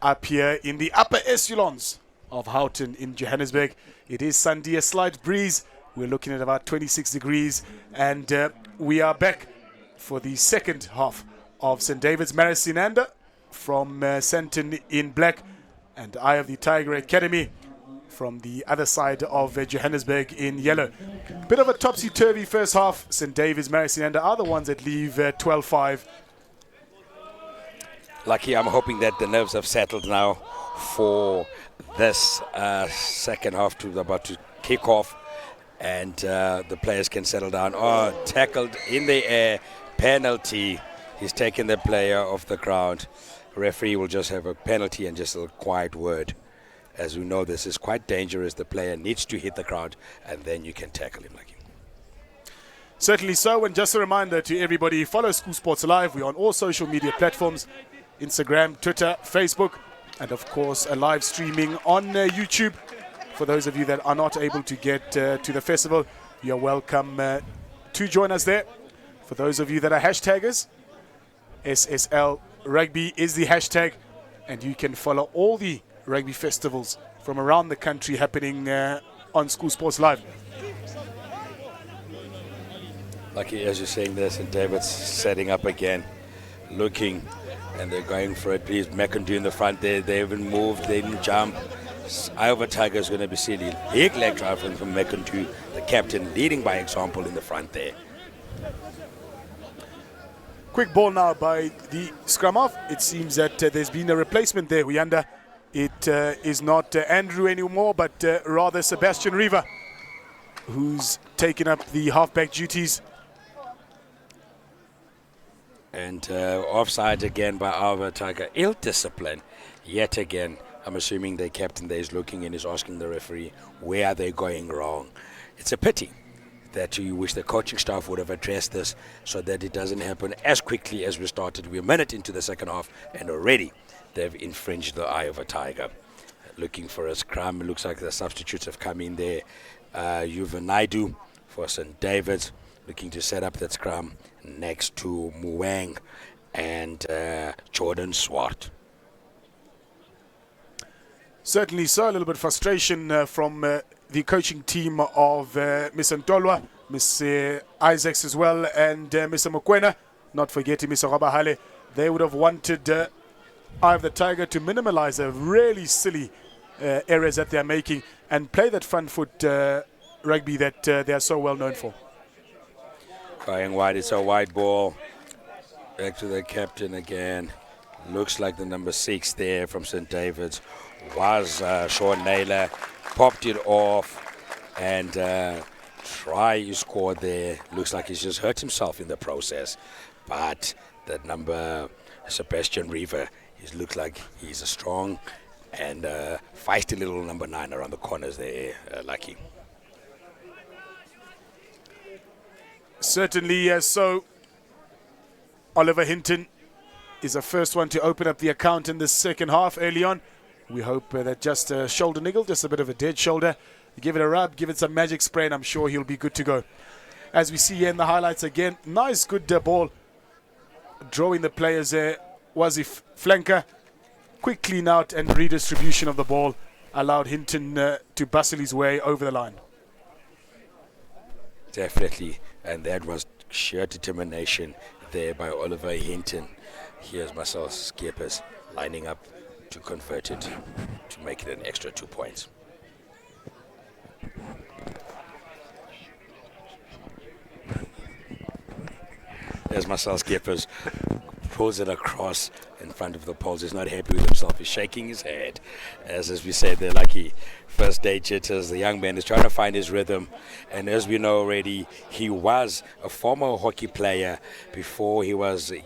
up here in the upper echelons of Houghton in Johannesburg. It is Sunday, a slight breeze. We're looking at about 26 degrees, and we are back for the second half of St. David's Marist Inanda from Sandton in black, and Eye of the Tiger Academy from the other side of Johannesburg in yellow. Bit of a topsy-turvy first half. St. David's Marist Inanda are the ones that leave 12-5. Lucky, I'm hoping that the nerves have settled now for this second half about to kick off, and the players can settle down. Oh, tackled in the air, penalty. He's taken the player off the ground. Referee will just have a penalty and just a quiet word. As we know, this is quite dangerous. The player needs to hit the ground, and then you can tackle him. Lucky. Certainly so, and just a reminder to everybody, follow School Sports Live. We're on all social media platforms, Instagram, Twitter, Facebook, and of course a live streaming on YouTube. For those of you that are not able to get to the festival, you're welcome to join us there. For those of you that are hashtaggers, SSL Rugby is the hashtag, and you can follow all the rugby festivals from around the country happening on School Sports Live. Lucky, as you're saying this, and David's setting up again, looking, and they're going for it. Please, McIntyre in the front there. They haven't moved, they didn't jump. Iowa Tiger is going to be silly. Big leg drive from McIntyre, the captain, leading by example in the front there. Quick ball now by the scrum half. It seems that there's been a replacement there. Uyanda. It is not Andrew anymore, but rather Sebastian Riva, who's taken up the halfback duties. And offside again by Iowa Tiger. Ill discipline yet again. I'm assuming the captain there is looking and is asking the referee, where are they going wrong? It's a pity that you wish the coaching staff would have addressed this so that it doesn't happen as quickly as we started. We're a minute into the second half, and already they've infringed the Eye of a Tiger. Looking for a scrum. It looks like the substitutes have come in there. Yuvanaidu for St. David's, looking to set up that scrum next to Muang and Jordan Swart. Certainly so. A little bit of frustration from the coaching team of Ms. Ntolwa, Ms. Isaacs as well, and Mr. Mokwena, not forgetting Mr. Rabahale. They would have wanted Eye of the Tiger to minimize the really silly errors that they're making and play that front foot rugby that they are so well known for. Going wide, it's a wide ball. Back to the captain again. Looks like the number 6 there from St. David's was Sean Naylor. Popped it off, and try to score there. Looks like he's just hurt himself in the process. But that number, Sebastian Riva, he looks like he's a strong and feisty little number 9 around the corners there, Lucky. Certainly so. Oliver Hinton is the first one to open up the account in the second half early on. We hope that just a shoulder niggle, just a bit of a dead shoulder. Give it a rub, give it some magic spray, and I'm sure he'll be good to go. As we see here in the highlights again, nice good ball. Drawing the players there was the flanker. Quick clean out and redistribution of the ball allowed Hinton to bustle his way over the line. Definitely, and that was sheer determination there by Oliver Hinton. Here's Marcel Skeepers lining up to convert it to make it an extra 2 points. There's Marcel Skeepers, pulls it across in front of the poles. He's not happy with himself. He's shaking his head. As we said, they're lucky first day jitters. The young man is trying to find his rhythm. And as we know already, he was a former hockey player before he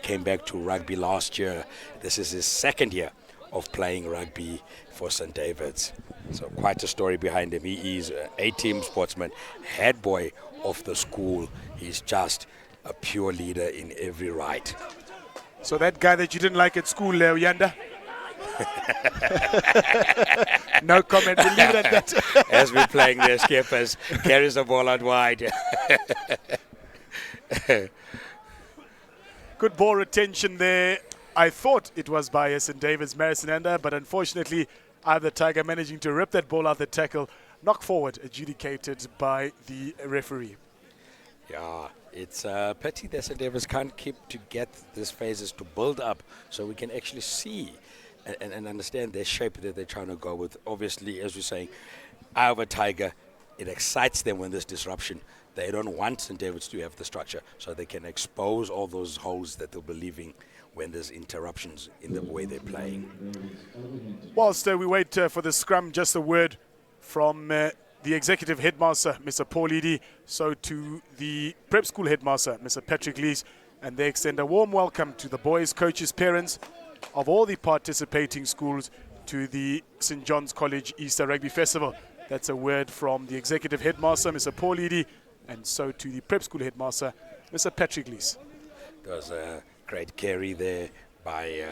came back to rugby last year. This is his second year of playing rugby for St. David's. So quite a story behind him. He is an A-team sportsman, head boy of the school. He's just a pure leader in every right. So that guy that you didn't like at school, Uyanda? No comment. We'll leave it at that. As we're playing their skippers, carries the ball out wide. Good ball retention there. I thought it was by St. David's Marist Inanda, but unfortunately, either Tiger managing to rip that ball out the tackle, knock forward, adjudicated by the referee. Yeah, it's a pity that St. David's can't keep to get these phases to build up so we can actually see and understand their shape that they're trying to go with. Obviously, as we're saying, eye of a tiger, it excites them when there's disruption. They don't want St. David's to have the structure so they can expose all those holes that they'll be leaving when there's interruptions in the way they're playing. Whilst we wait for the scrum, just a word from the executive headmaster, Mr. Paul Edie, so to the prep school headmaster, Mr. Patrick Lees, and they extend a warm welcome to the boys, coaches, parents of all the participating schools to the St. John's College Easter Rugby Festival. That's a word from the executive headmaster, Mr. Paul Edie, and so to the prep school headmaster, Mr. Patrick Lees. There was a great carry there by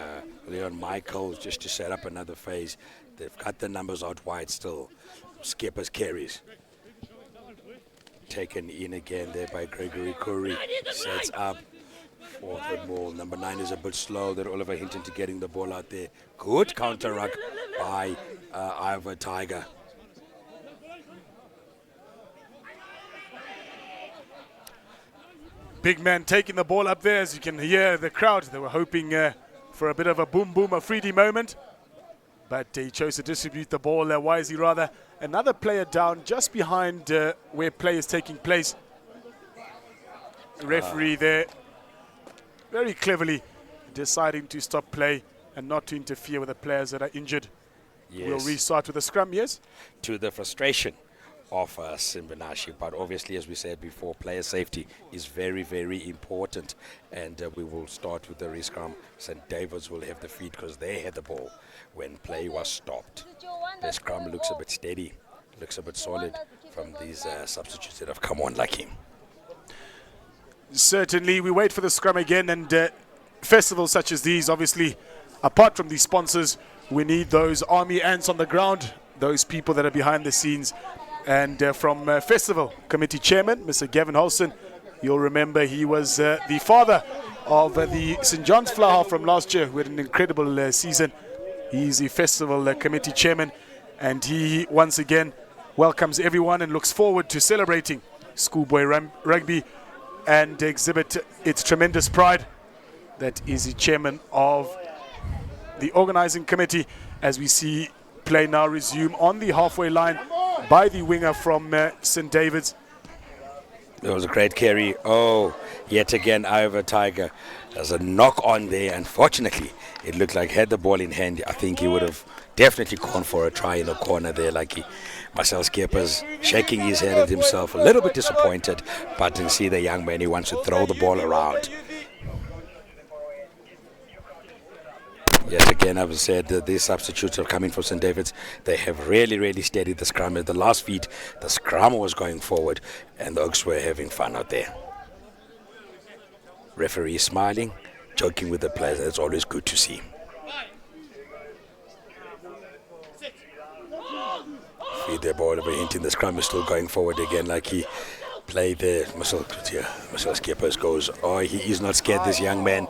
Leon Michael just to set up another phase. They've got the numbers out wide still. Skippers carries. Taken in again there by Gregory Curry. Sets up for the ball. Number 9 is a bit slow. They're Oliver Hinton to getting the ball out there. Good counter ruck by Ivor Tiger. Big man taking the ball up there. As you can hear the crowd, they were hoping for a bit of a boom boom, a Freedy moment. But he chose to distribute the ball wisely rather. Another player down just behind where play is taking place. Referee there very cleverly deciding to stop play and not to interfere with the players that are injured. Yes. We'll restart with the scrum, yes? To the frustration of Simbanashi, but obviously, as we said before, player safety is very, very important, and we will start with the rescrum. St. David's will have the feed because they had the ball when play was stopped. The scrum looks a bit steady, looks a bit solid from these substitutes that have come on like him. Certainly, we wait for the scrum again, and festivals such as these, obviously, apart from the sponsors, we need those army ants on the ground, those people that are behind the scenes. And from Festival Committee Chairman, Mr. Gavin Holston, you'll remember he was the father of the St. John's Flower from last year, who had an incredible season. He's the Festival Committee Chairman, and he once again welcomes everyone and looks forward to celebrating schoolboy rugby and exhibit its tremendous pride. That is the chairman of the organizing committee as we see play now resume on the halfway line by the winger from St. David's. There was a great carry. Oh, yet again, Ivor Tiger. There's a knock on there. Unfortunately, it looked like had the ball in hand, I think he would have definitely gone for a try in the corner there. Like Marcel Skippers shaking his head at himself, a little bit disappointed, but you see the young man, he wants to throw the ball around. Yet again, I've said that these substitutes are coming from St. David's. They have really, really steadied the scrum. At the last feed, the scrum was going forward, and the Oaks were having fun out there. Referee smiling, joking with the players. It's always good to see. Feed their ball over Hinton. The scrum is still going forward again, like he played there. Marcel Skippers goes, oh, he is not scared, this young man,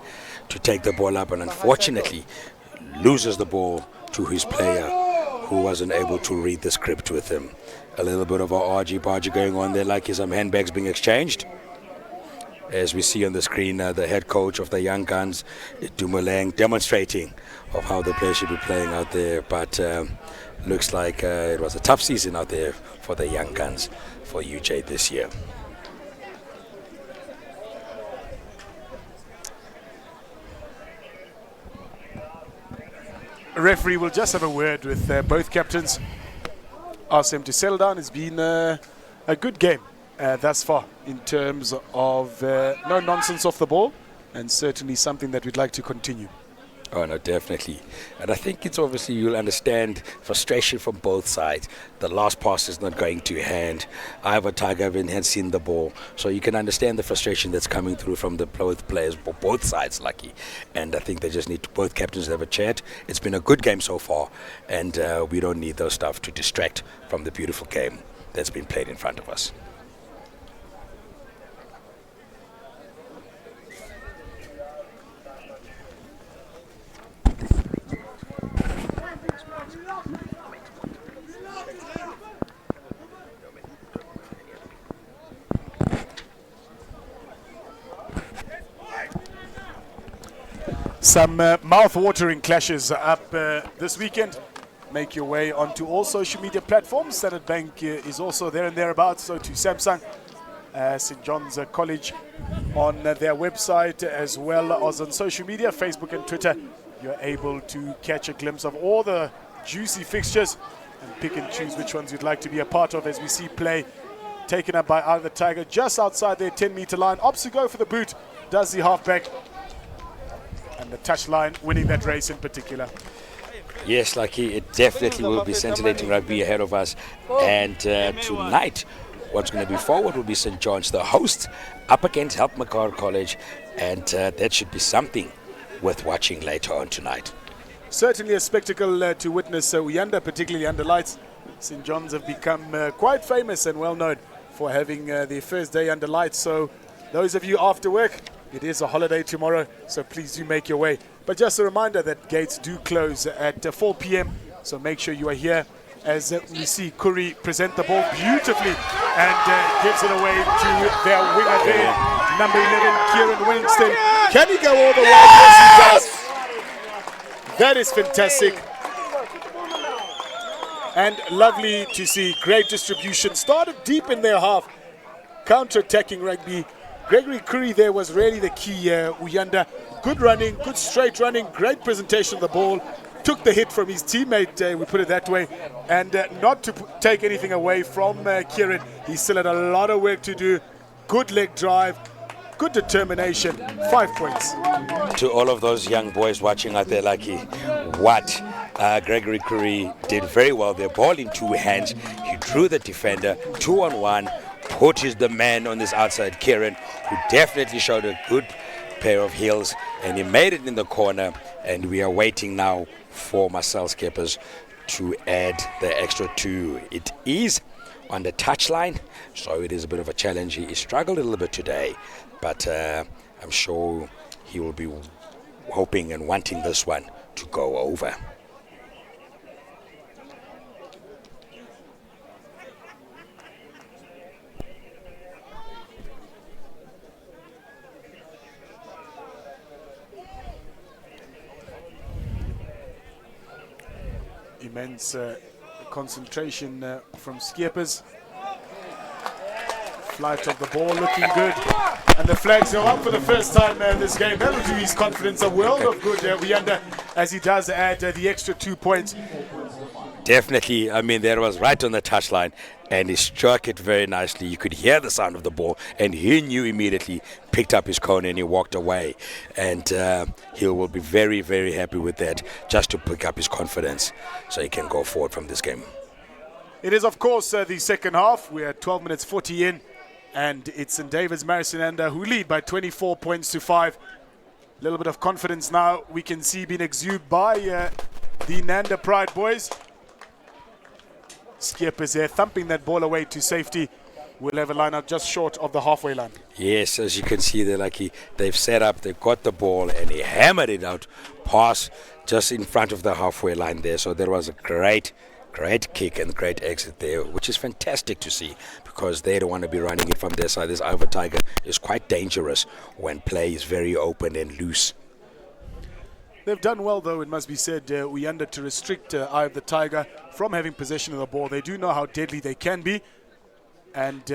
to take the ball up, and unfortunately loses the ball to his player who wasn't able to read the script with him. A little bit of a argy-bargy going on there, like some handbags being exchanged. As we see on the screen, the head coach of the Young Guns, Dumoulin, demonstrating of how the players should be playing out there. But looks like it was a tough season out there for the Young Guns for UJ this year. Referee will just have a word with both captains. Ask them to settle down. It's been a good game thus far in terms of no nonsense off the ball, and certainly something that we'd like to continue. Oh, no, definitely. And I think it's obviously you'll understand frustration from both sides. The last pass is not going to hand. Ivor Tiger has seen the ball. So you can understand the frustration that's coming through from the both players, both sides, Lucky. And I think they just need to, both captains have a chat. It's been a good game so far. And we don't need those stuff to distract from the beautiful game that's been played in front of us. Some mouth-watering clashes up this weekend. Make your way onto all social media platforms. Standard Bank is also there and thereabouts, so to Samsung, St. John's College on their website, as well as on social media, Facebook and Twitter. You're able to catch a glimpse of all the juicy fixtures and pick and choose which ones you'd like to be a part of as we see play taken up by Ivor Tiger just outside their 10-meter line. Opts to go for the boot, does the halfback. And the touchline winning that race in particular. Yes, Lucky, it definitely will be scintillating rugby ahead of us. And tonight, what's going to be forward will be St. John's, the host, up against Help McCart College. And that should be something worth watching later on tonight. Certainly a spectacle to witness. Inanda, particularly under lights. St. John's have become quite famous and well known for having their first day under lights. So those of you after work, it is a holiday tomorrow, so please do make your way. But just a reminder that gates do close at 4 p.m. So make sure you are here as we see Curry present the ball beautifully and gives it away to their winger there, number 11, Kieran Winston. Can he go all the way? Yes, he does. That is fantastic. And lovely to see. Great distribution. Started deep in their half. Counter-attacking rugby. Gregory Curry there was really the key, Uyanda. Good running, good straight running, great presentation of the ball. Took the hit from his teammate, we put it that way. And not to take anything away from Kieran. He still had a lot of work to do. Good leg drive, good determination. 5 points. To all of those young boys watching out there, Lucky, what Gregory Curry did very well. The ball in two hands. He drew the defender 2-on-1. Put is the man on this outside, Kieran, who definitely showed a good pair of heels, and he made it in the corner. And we are waiting now for Marcel Skeppers to add the extra 2. It is on the touchline, so it is a bit of a challenge. He struggled a little bit today, but I'm sure he will be hoping and wanting this one to go over. Immense concentration from Skeppers. Flight of the ball looking good. And the flags go up for the first time in this game. That will do his confidence a world of good, Uyanda, as he does add the extra 2 points. Definitely, I mean, that was right on the touchline, and he struck it very nicely. You could hear the sound of the ball, and he knew immediately, picked up his cone, and he walked away. And he will be very, very happy with that, just to pick up his confidence so he can go forward from this game. It is, of course, the second half. We are 12 minutes 40 in, and it's St. David's Marist Inanda who lead by 24 points to 5. A little bit of confidence now we can see being exuded by the Inanda Pride boys. Skeppers there thumping that ball away to safety. We'll have a line out just short of the halfway line. Yes, as you can see there, Lucky, they've set up, they've got the ball, and he hammered it out past just in front of the halfway line there. So there was a great kick and great exit there, which is fantastic to see, because they don't want to be running it from their side. This Ivor Tiger is quite dangerous when play is very open and loose. They've done well, though, it must be said, Uyanda, to restrict Eye of the Tiger from having possession of the ball. They do know how deadly they can be. And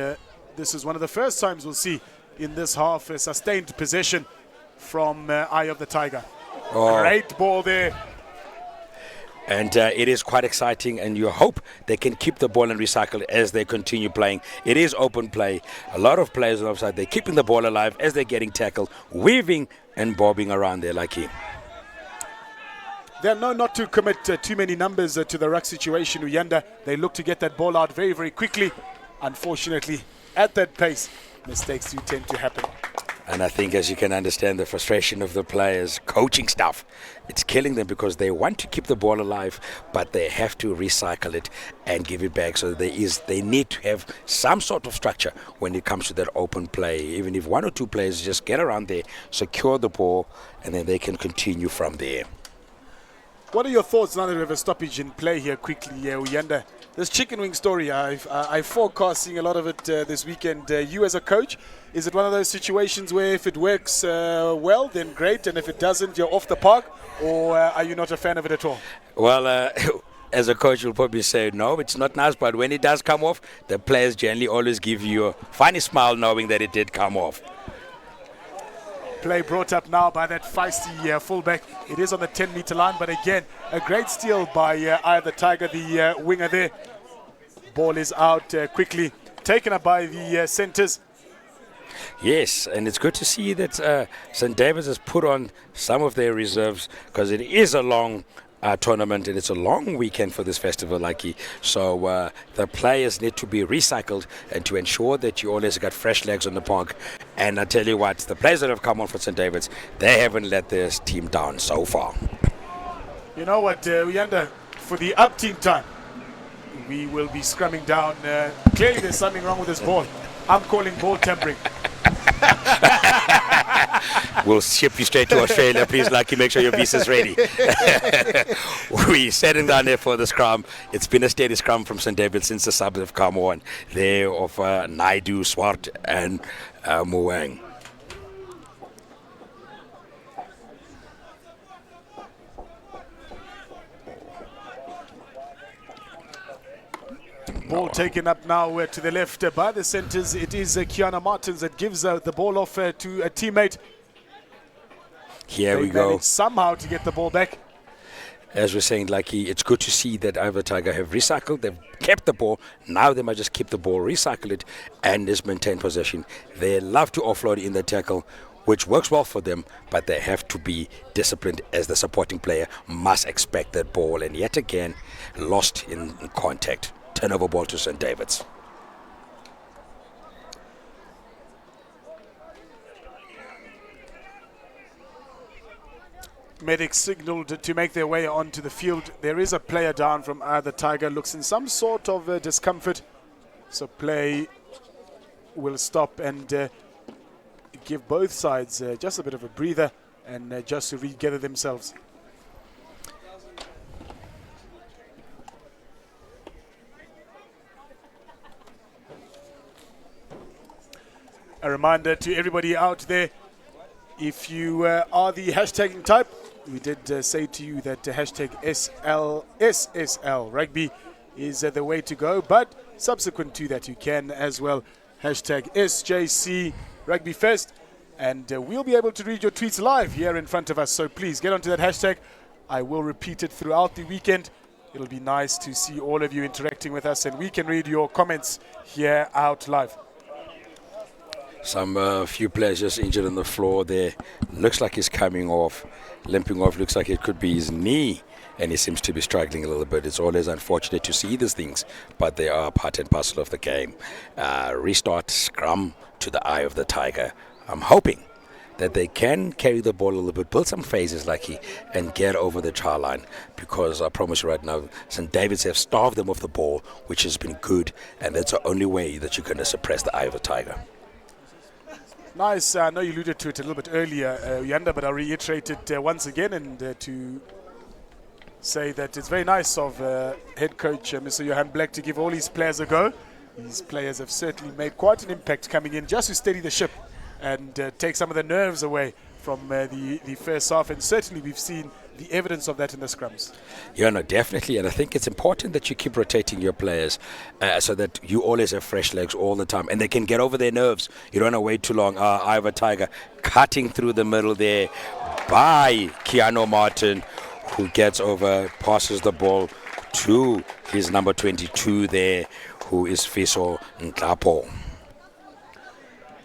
this is one of the first times we'll see in this half a sustained possession from Eye of the Tiger. Oh. Great ball there. And it is quite exciting, and you hope they can keep the ball and recycle as they continue playing. It is open play. A lot of players on offside. They're keeping the ball alive as they're getting tackled, weaving and bobbing around there, Lucky. They're known not to commit too many numbers to the ruck situation. Inanda, they look to get that ball out very, very quickly. Unfortunately, at that pace, mistakes do tend to happen. And I think, as you can understand, the frustration of the players, coaching staff, it's killing them because they want to keep the ball alive, but they have to recycle it and give it back. So they need to have some sort of structure when it comes to that open play. Even if one or two players just get around there, secure the ball, and then they can continue from there. What are your thoughts now that we have a stoppage in play here quickly, Inanda? This chicken wing story, I forecast seeing a lot of it this weekend. You as a coach, is it one of those situations where if it works well, then great, and if it doesn't, you're off the park, or are you not a fan of it at all? Well, as a coach, you'll probably say, no, it's not nice, but when it does come off, the players generally always give you a funny smile knowing that it did come off. Play brought up now by that feisty fullback. It is on the 10-meter line, but again, a great steal by Eye of the Tiger, the winger there. Ball is out quickly, taken up by the centres. Yes, and it's good to see that St. David's has put on some of their reserves, because it is a long tournament and it's a long weekend for this festival, so the players need to be recycled and to ensure that you always got fresh legs on the park. And I tell you what, the players that have come on for St. David's, they haven't let their team down so far. You know what, Inanda, for the up team time, we will be scrumming down. Clearly there's something wrong with this ball. I'm calling ball tampering. We'll ship you straight to Australia. Please, Lucky, make sure your visa's ready. We're sitting down there for the scrum. It's been a steady scrum from St. David since the subs have come on there of Naidu, Swart and Muang. Ball taken up now to the left by the centres. It is Kiana Martins that gives the ball off to a teammate. Here we go. Somehow to get the ball back. As we're saying, Lucky, it's good to see that Eye of the Tiger have recycled. They've kept the ball. Now they might just keep the ball, recycle it, and just maintain possession. They love to offload in the tackle, which works well for them, but they have to be disciplined, as the supporting player must expect that ball. And yet again, lost in contact. Turnover ball to St. David's. Medics signalled to make their way onto the field. There is a player down from Eye of the Tiger, looks in some sort of discomfort. So play will stop and give both sides just a bit of a breather and just to regather themselves. A reminder to everybody out there, if you are the hashtagging type, we did say to you that hashtag SSL Rugby is the way to go, but subsequent to that you can as well hashtag SJC Rugby Fest, and we'll be able to read your tweets live here in front of us, so please get onto that hashtag. I will repeat it throughout the weekend. It'll be nice to see all of you interacting with us, and we can read your comments here out live. Some few players just injured on the floor there. Looks like he's coming off, limping off. Looks like it could be his knee, and he seems to be struggling a little bit. It's always unfortunate to see these things, but they are part and parcel of the game. Restart scrum to the Eye of the Tiger. I'm hoping that they can carry the ball a little bit, build some phases, Lucky, and get over the try line, because I promise you right now, St. David's have starved them of the ball, which has been good, and that's the only way that you're going to suppress the Eye of the Tiger. Nice. I know you alluded to it a little bit earlier, Inanda, but I'll reiterate it once again, and to say that it's very nice of head coach Mr. Johan Black to give all his players a go. These players have certainly made quite an impact coming in just to steady the ship and take some of the nerves away from the first half, and certainly we've seen the evidence of that in the scrums. Yeah, no, definitely, and I think it's important that you keep rotating your players so that you always have fresh legs all the time, and they can get over their nerves. You don't want to wait too long. Eye of a Tiger cutting through the middle there by Keanu Martin, who gets over, passes the ball to his number 22 there, who is Fiso Nklapo.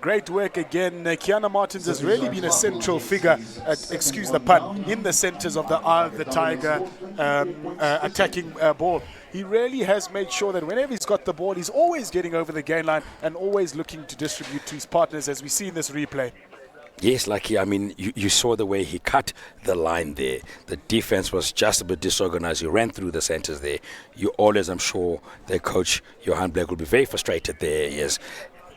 Great work again. Kiana Martins has really been a central figure, excuse the pun, in the centers of the Eye of the Tiger attacking ball. He really has made sure that whenever he's got the ball, he's always getting over the gain line and always looking to distribute to his partners, as we see in this replay. Yes, Lucky. I mean, you saw the way he cut the line there. The defense was just a bit disorganized. He ran through the centers there. You always, I'm sure, their coach, Johan Black, will be very frustrated there. Yes.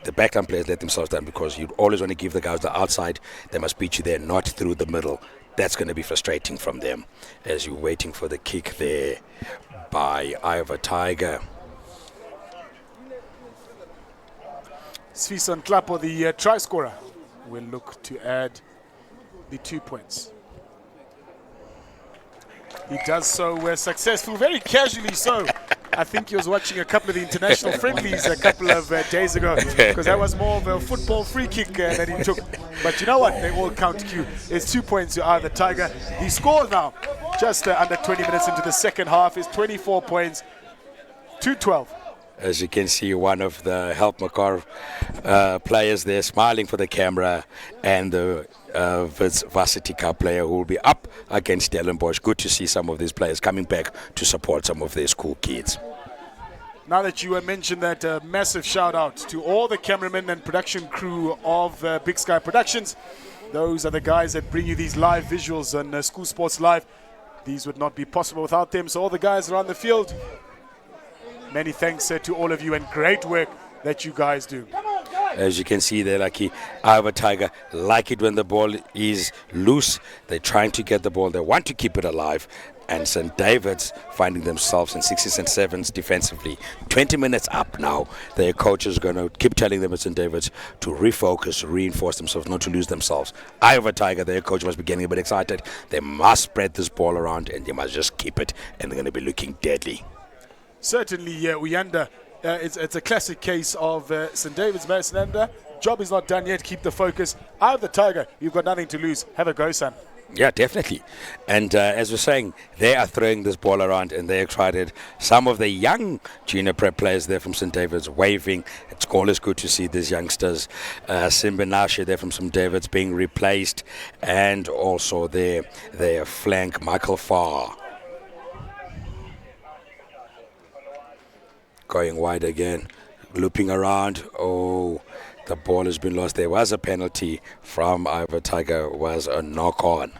The backline players let themselves down because you always want to give the guys the outside. They must beat you there, not through the middle. That's going to be frustrating from them as you're waiting for the kick there by Ivor Tiger. Svison Klapo, the try scorer, will look to add the 2 points. He does so successful, very casually so. I think he was watching a couple of the international friendlies a couple of days ago, because that was more of a football free kick that he took. But you know what? They all count Q. It's 2 points to Ivor Tiger. The score now, just under 20 minutes into the second half, is 24 points, 2-12. As you can see, one of the Help Makar players there smiling for the camera, and the Varsity Cup player who will be up against Stellenbosch. Good to see some of these players coming back to support some of their school kids. Now that you mentioned that, massive shout out to all the cameramen and production crew of Big Sky Productions. Those are the guys that bring you these live visuals on School Sports Live. These would not be possible without them. So all the guys around the field, many thanks to all of you, and great work that you guys do. As you can see there, Lucky, Ivor Tiger like it when the ball is loose. They're trying to get the ball. They want to keep it alive. And St. David's finding themselves in 6s and 7s defensively. 20 minutes up now. Their coach is going to keep telling them at St. David's to refocus, reinforce themselves, not to lose themselves. Ivor Tiger, their coach, must be getting a bit excited. They must spread this ball around and they must just keep it, and they're going to be looking deadly. Certainly, Uyanda, it's a classic case of St. David's versus Inanda. Job is not done yet. Keep the focus. Eye of the Tiger, you've got nothing to lose. Have a go, son. Yeah, definitely. And as we're saying, they are throwing this ball around and they're excited. Some of the young junior prep players there from St. David's waving. It's always good to see these youngsters. Simbinashe there from St. David's being replaced. And also their flank, Michael Farr, going wide again, looping around. Oh, the ball has been lost. There was a penalty from Ivor Tiger, was a knock on.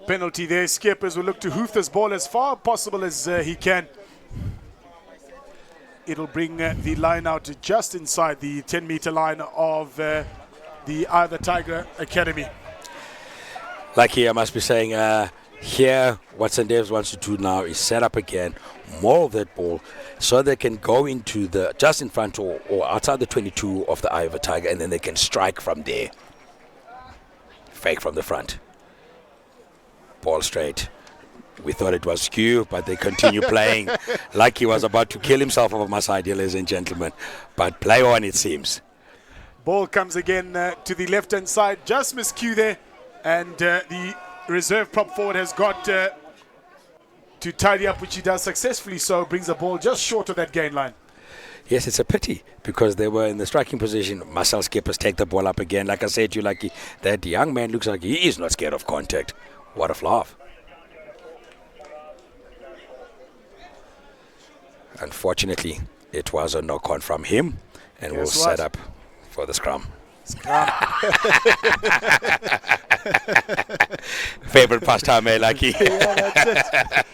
Penalty there. Skippers will look to hoof this ball as far possible as he can. It'll bring the line out to just inside the 10-meter line of the Eye of the Tiger Academy. Lucky, I must be saying, here, what St. David's wants to do now is set up again more of that ball so they can go into the just in front or outside the 22 of the Eye of a Tiger, and then they can strike from there. Fake from the front. Ball straight. We thought it was skew, but they continue playing like he was about to kill himself over my side here, ladies and gentlemen. But play on, it seems. Ball comes again to the left-hand side. Just miscue there. And the reserve prop forward has got to tidy up, which he does successfully, so brings the ball just short of that gain line. Yes, it's a pity because they were in the striking position. Marcel Skippers take the ball up again. Like I said to you, Lucky, that young man looks like he is not scared of contact. What a fluff. Unfortunately, it was a knock-on from him, and we'll set up for the scrum. Favorite pastime, Lucky. Yeah, that's it.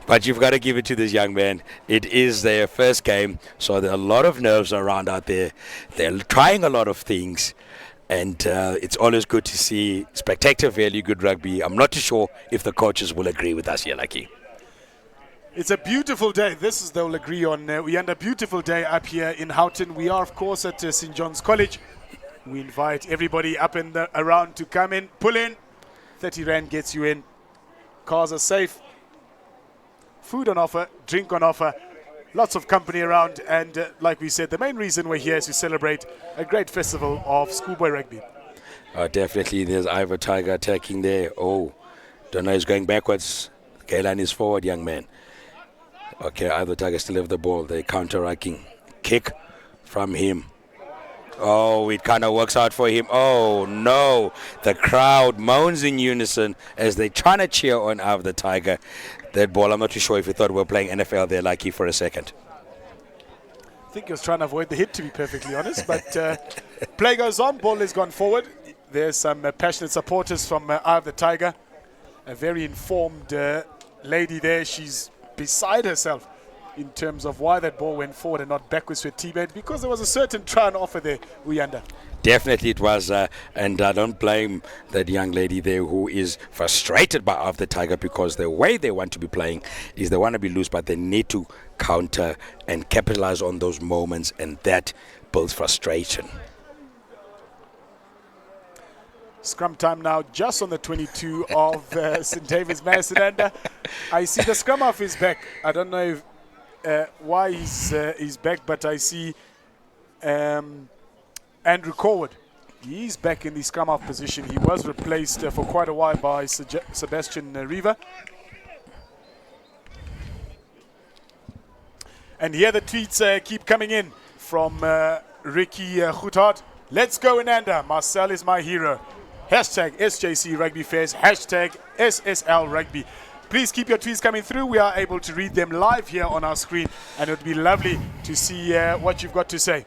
But you've got to give it to this young man. It is their first game, so there are a lot of nerves around out there. They're trying a lot of things, and it's always good to see spectacular, fairly good rugby. I'm not too sure if the coaches will agree with us here, Lucky. It's a beautiful day. This is, they'll agree on. We had a beautiful day up here in Houghton. We are, of course, at St. John's College. We invite everybody up and around to come in, pull in. 30 Rand gets you in. Cars are safe. Food on offer, drink on offer. Lots of company around. And like we said, the main reason we're here is to celebrate a great festival of schoolboy rugby. Definitely, there's Ivor Tiger attacking there. Oh, don't know, he's going backwards. Galen is forward, young man. Okay, Ivor Tiger still have the ball. They're counter-attacking. Kick from him. Oh, it kind of works out for him. Oh, no. The crowd moans in unison as they're trying to cheer on Ivor Tiger. That ball, I'm not too sure if he thought we were playing NFL there, Lucky, for a second. I think he was trying to avoid the hit, to be perfectly honest. But play goes on. Ball has gone forward. There's some passionate supporters from Ivor Tiger. A very informed lady there. She's beside herself in terms of why that ball went forward and not backwards to a teammate, because there was a certain try and offer there, Inanda. Definitely it was, and I don't blame that young lady there who is frustrated by Ivor Tiger, because the way they want to be playing is they want to be loose, but they need to counter and capitalize on those moments, and that builds frustration. Scrum time now, just on the 22 of St. David's Marist. Inanda, I see the scrum half is back. I don't know why he's back, but I see Andrew Corwood. He's back in the scrum half position. He was replaced for quite a while by Sebastian Riva. And here the tweets keep coming in from Ricky Goodhart. Let's go, Inanda. Marcel is my hero. Hashtag SJC Rugby Fairs. Hashtag SSL Rugby. Please keep your tweets coming through. We are able to read them live here on our screen, and it would be lovely to see what you've got to say.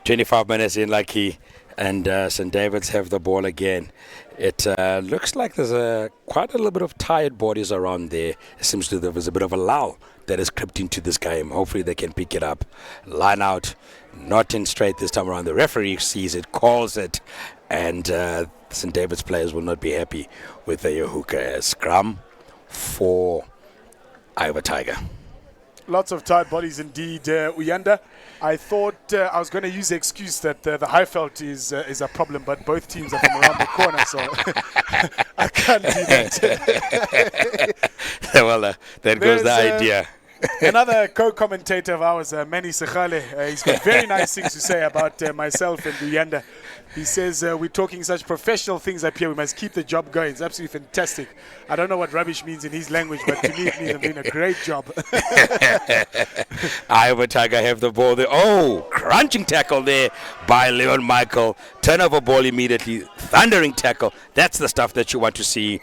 25 minutes in, Lucky, and St. David's have the ball again. It looks like there's quite a little bit of tired bodies around there. It seems to there was a bit of a lull that has crept into this game. Hopefully they can pick it up. Line out, not in straight this time around. The referee sees it, calls it, and St. David's players will not be happy with the hookah. Scrum for Ivor Tiger. Lots of tight bodies indeed, Inanda. I thought I was going to use the excuse that the Highveld is a problem, but both teams are from around the corner, so I can't do that. Well, there goes the idea. Another co-commentator of ours, Manny Sekhale, he's got very nice things to say about myself and Inanda. He says, we're talking such professional things up here. We must keep the job going. It's absolutely fantastic. I don't know what rubbish means in his language, but to me it means I'm doing a great job. Ivor Tiger have the ball there. Oh, crunching tackle there by Leon Michael. Turnover ball immediately. Thundering tackle. That's the stuff that you want to see.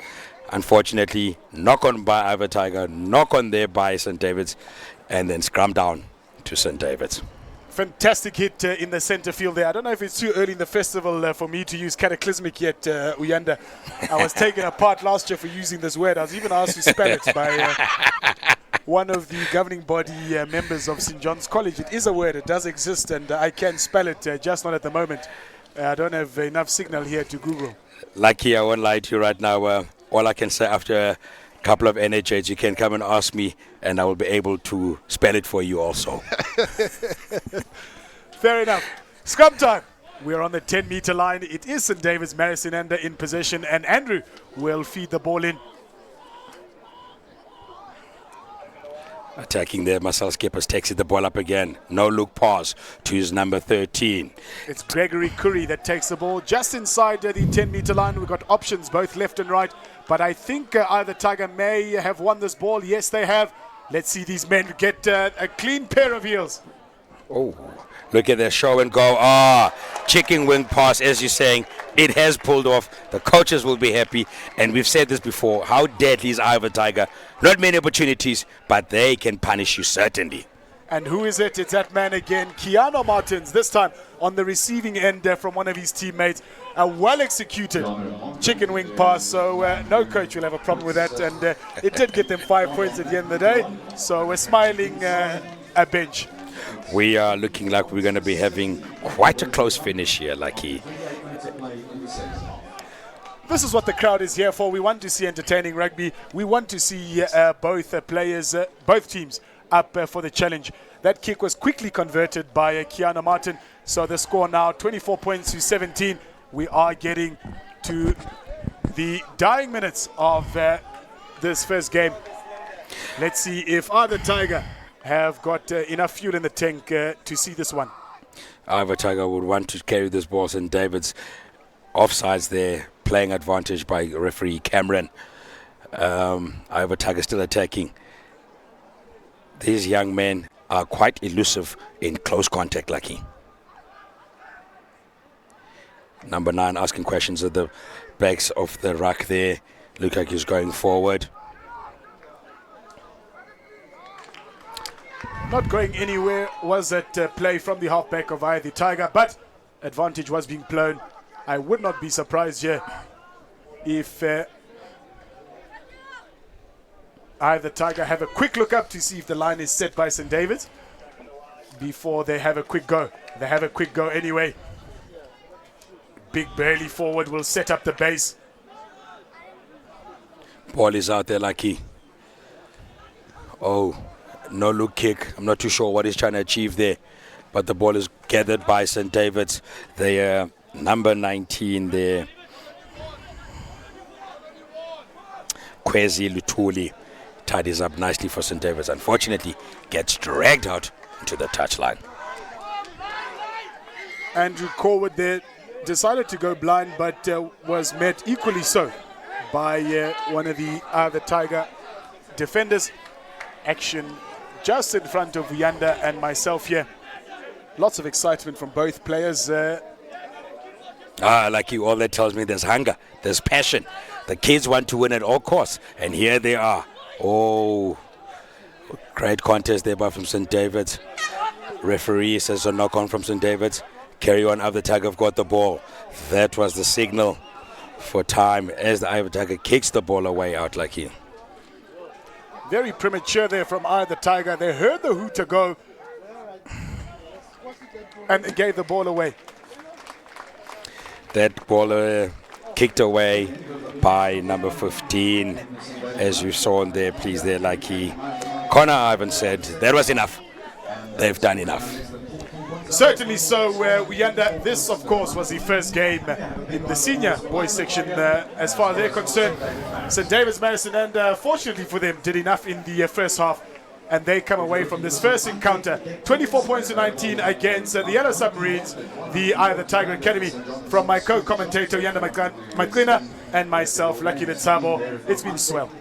Unfortunately, knock on by Ivor Tiger, knock on there by St. David's, and then scrum down to St. David's. Fantastic hit in the center field there. I don't know if it's too early in the festival for me to use cataclysmic yet, Inanda. I was taken apart last year for using this word. I was even asked to spell it by one of the governing body members of St. John's College. It is a word. It does exist, and I can spell it, just not at the moment. I don't have enough signal here to Google. Lucky, I won't lie to you right now. All I can say, after a couple of NHAs, you can come and ask me, and I will be able to spell it for you also. Fair enough. Scrum time. We're on the 10-meter line. It is St. David's Marist Inanda in possession, and Andrew will feed the ball in. Attacking there, Marcel Skippers takes the ball up again. No look pass to his number 13. It's Gregory Curry that takes the ball just inside the 10-meter line. We've got options both left and right, but I think Ivor Tiger may have won this ball. Yes, they have. Let's see these men get a clean pair of heels. Oh, look at their show and go. Chicken wing pass, as you're saying. It has pulled off. The coaches will be happy. And we've said this before. How deadly is Ivor Tiger? Not many opportunities, but they can punish you certainly. And who is it? It's that man again, Keanu Martins, this time on the receiving end from one of his teammates. A well-executed chicken wing pass, so no coach will have a problem with that. And it did get them 5 points at the end of the day. So we're smiling a bench. We are looking like we're going to be having quite a close finish here, Lucky. This is what the crowd is here for. We want to see entertaining rugby. We want to see both teams up for the challenge. That kick was quickly converted by Keanu Martin. So the score now 24 points to 17. We are getting to the dying minutes of this first game. Let's see if Ivor Tiger have got enough fuel in the tank to see this one. Ivor Tiger would want to carry this ball. St. David's offsides there, playing advantage by referee Cameron. Iowa Tigers still attacking. These young men are quite elusive in close contact, Lucky. Number 9 asking questions at the backs of the ruck there. Look like he's going forward. Not going anywhere was that play from the halfback of the Tiger, but advantage was being blown. I would not be surprised here if the Tiger have a quick look up to see if the line is set by St. David's before they have a quick go. They have a quick go anyway. Big Burley forward will set up the base. Ball is out there, Lucky. Oh, no look kick. I'm not too sure what he's trying to achieve there, but the ball is gathered by St. David's. They number 19 there, Kwezi Lutuli, tidies up nicely for St. David's. Unfortunately, gets dragged out to the touchline. Andrew Corwood there decided to go blind, but was met equally so by one of the Tiger defenders. Action just in front of Inanda and myself here. Lots of excitement from both players. Lucky, all that tells me there's hunger, there's passion. The kids want to win at all costs, and here they are. Oh, great contest there by from St. David's. Referee says a knock on from St. David's. Carry on, Iowa Tiger have got the ball. That was the signal for time as the Iowa Tiger kicks the ball away out, Lucky. Very premature there from Iowa Tiger. They heard the hooter go and they gave the ball away. That ball kicked away by number 15, as you saw in there, please, there, Lucky. Connor Ivan said that was enough. They've done enough. Certainly so. This, of course, was the first game in the senior boys section as far as they're concerned. St. David's, Marist, and fortunately for them, did enough in the first half, and they come away from this first encounter 24 points to 19 against the Yellow Submarines, the Iowa Tiger Academy. From my co-commentator Inanda Maklina and myself, Lucky Letsabo, it's been swell.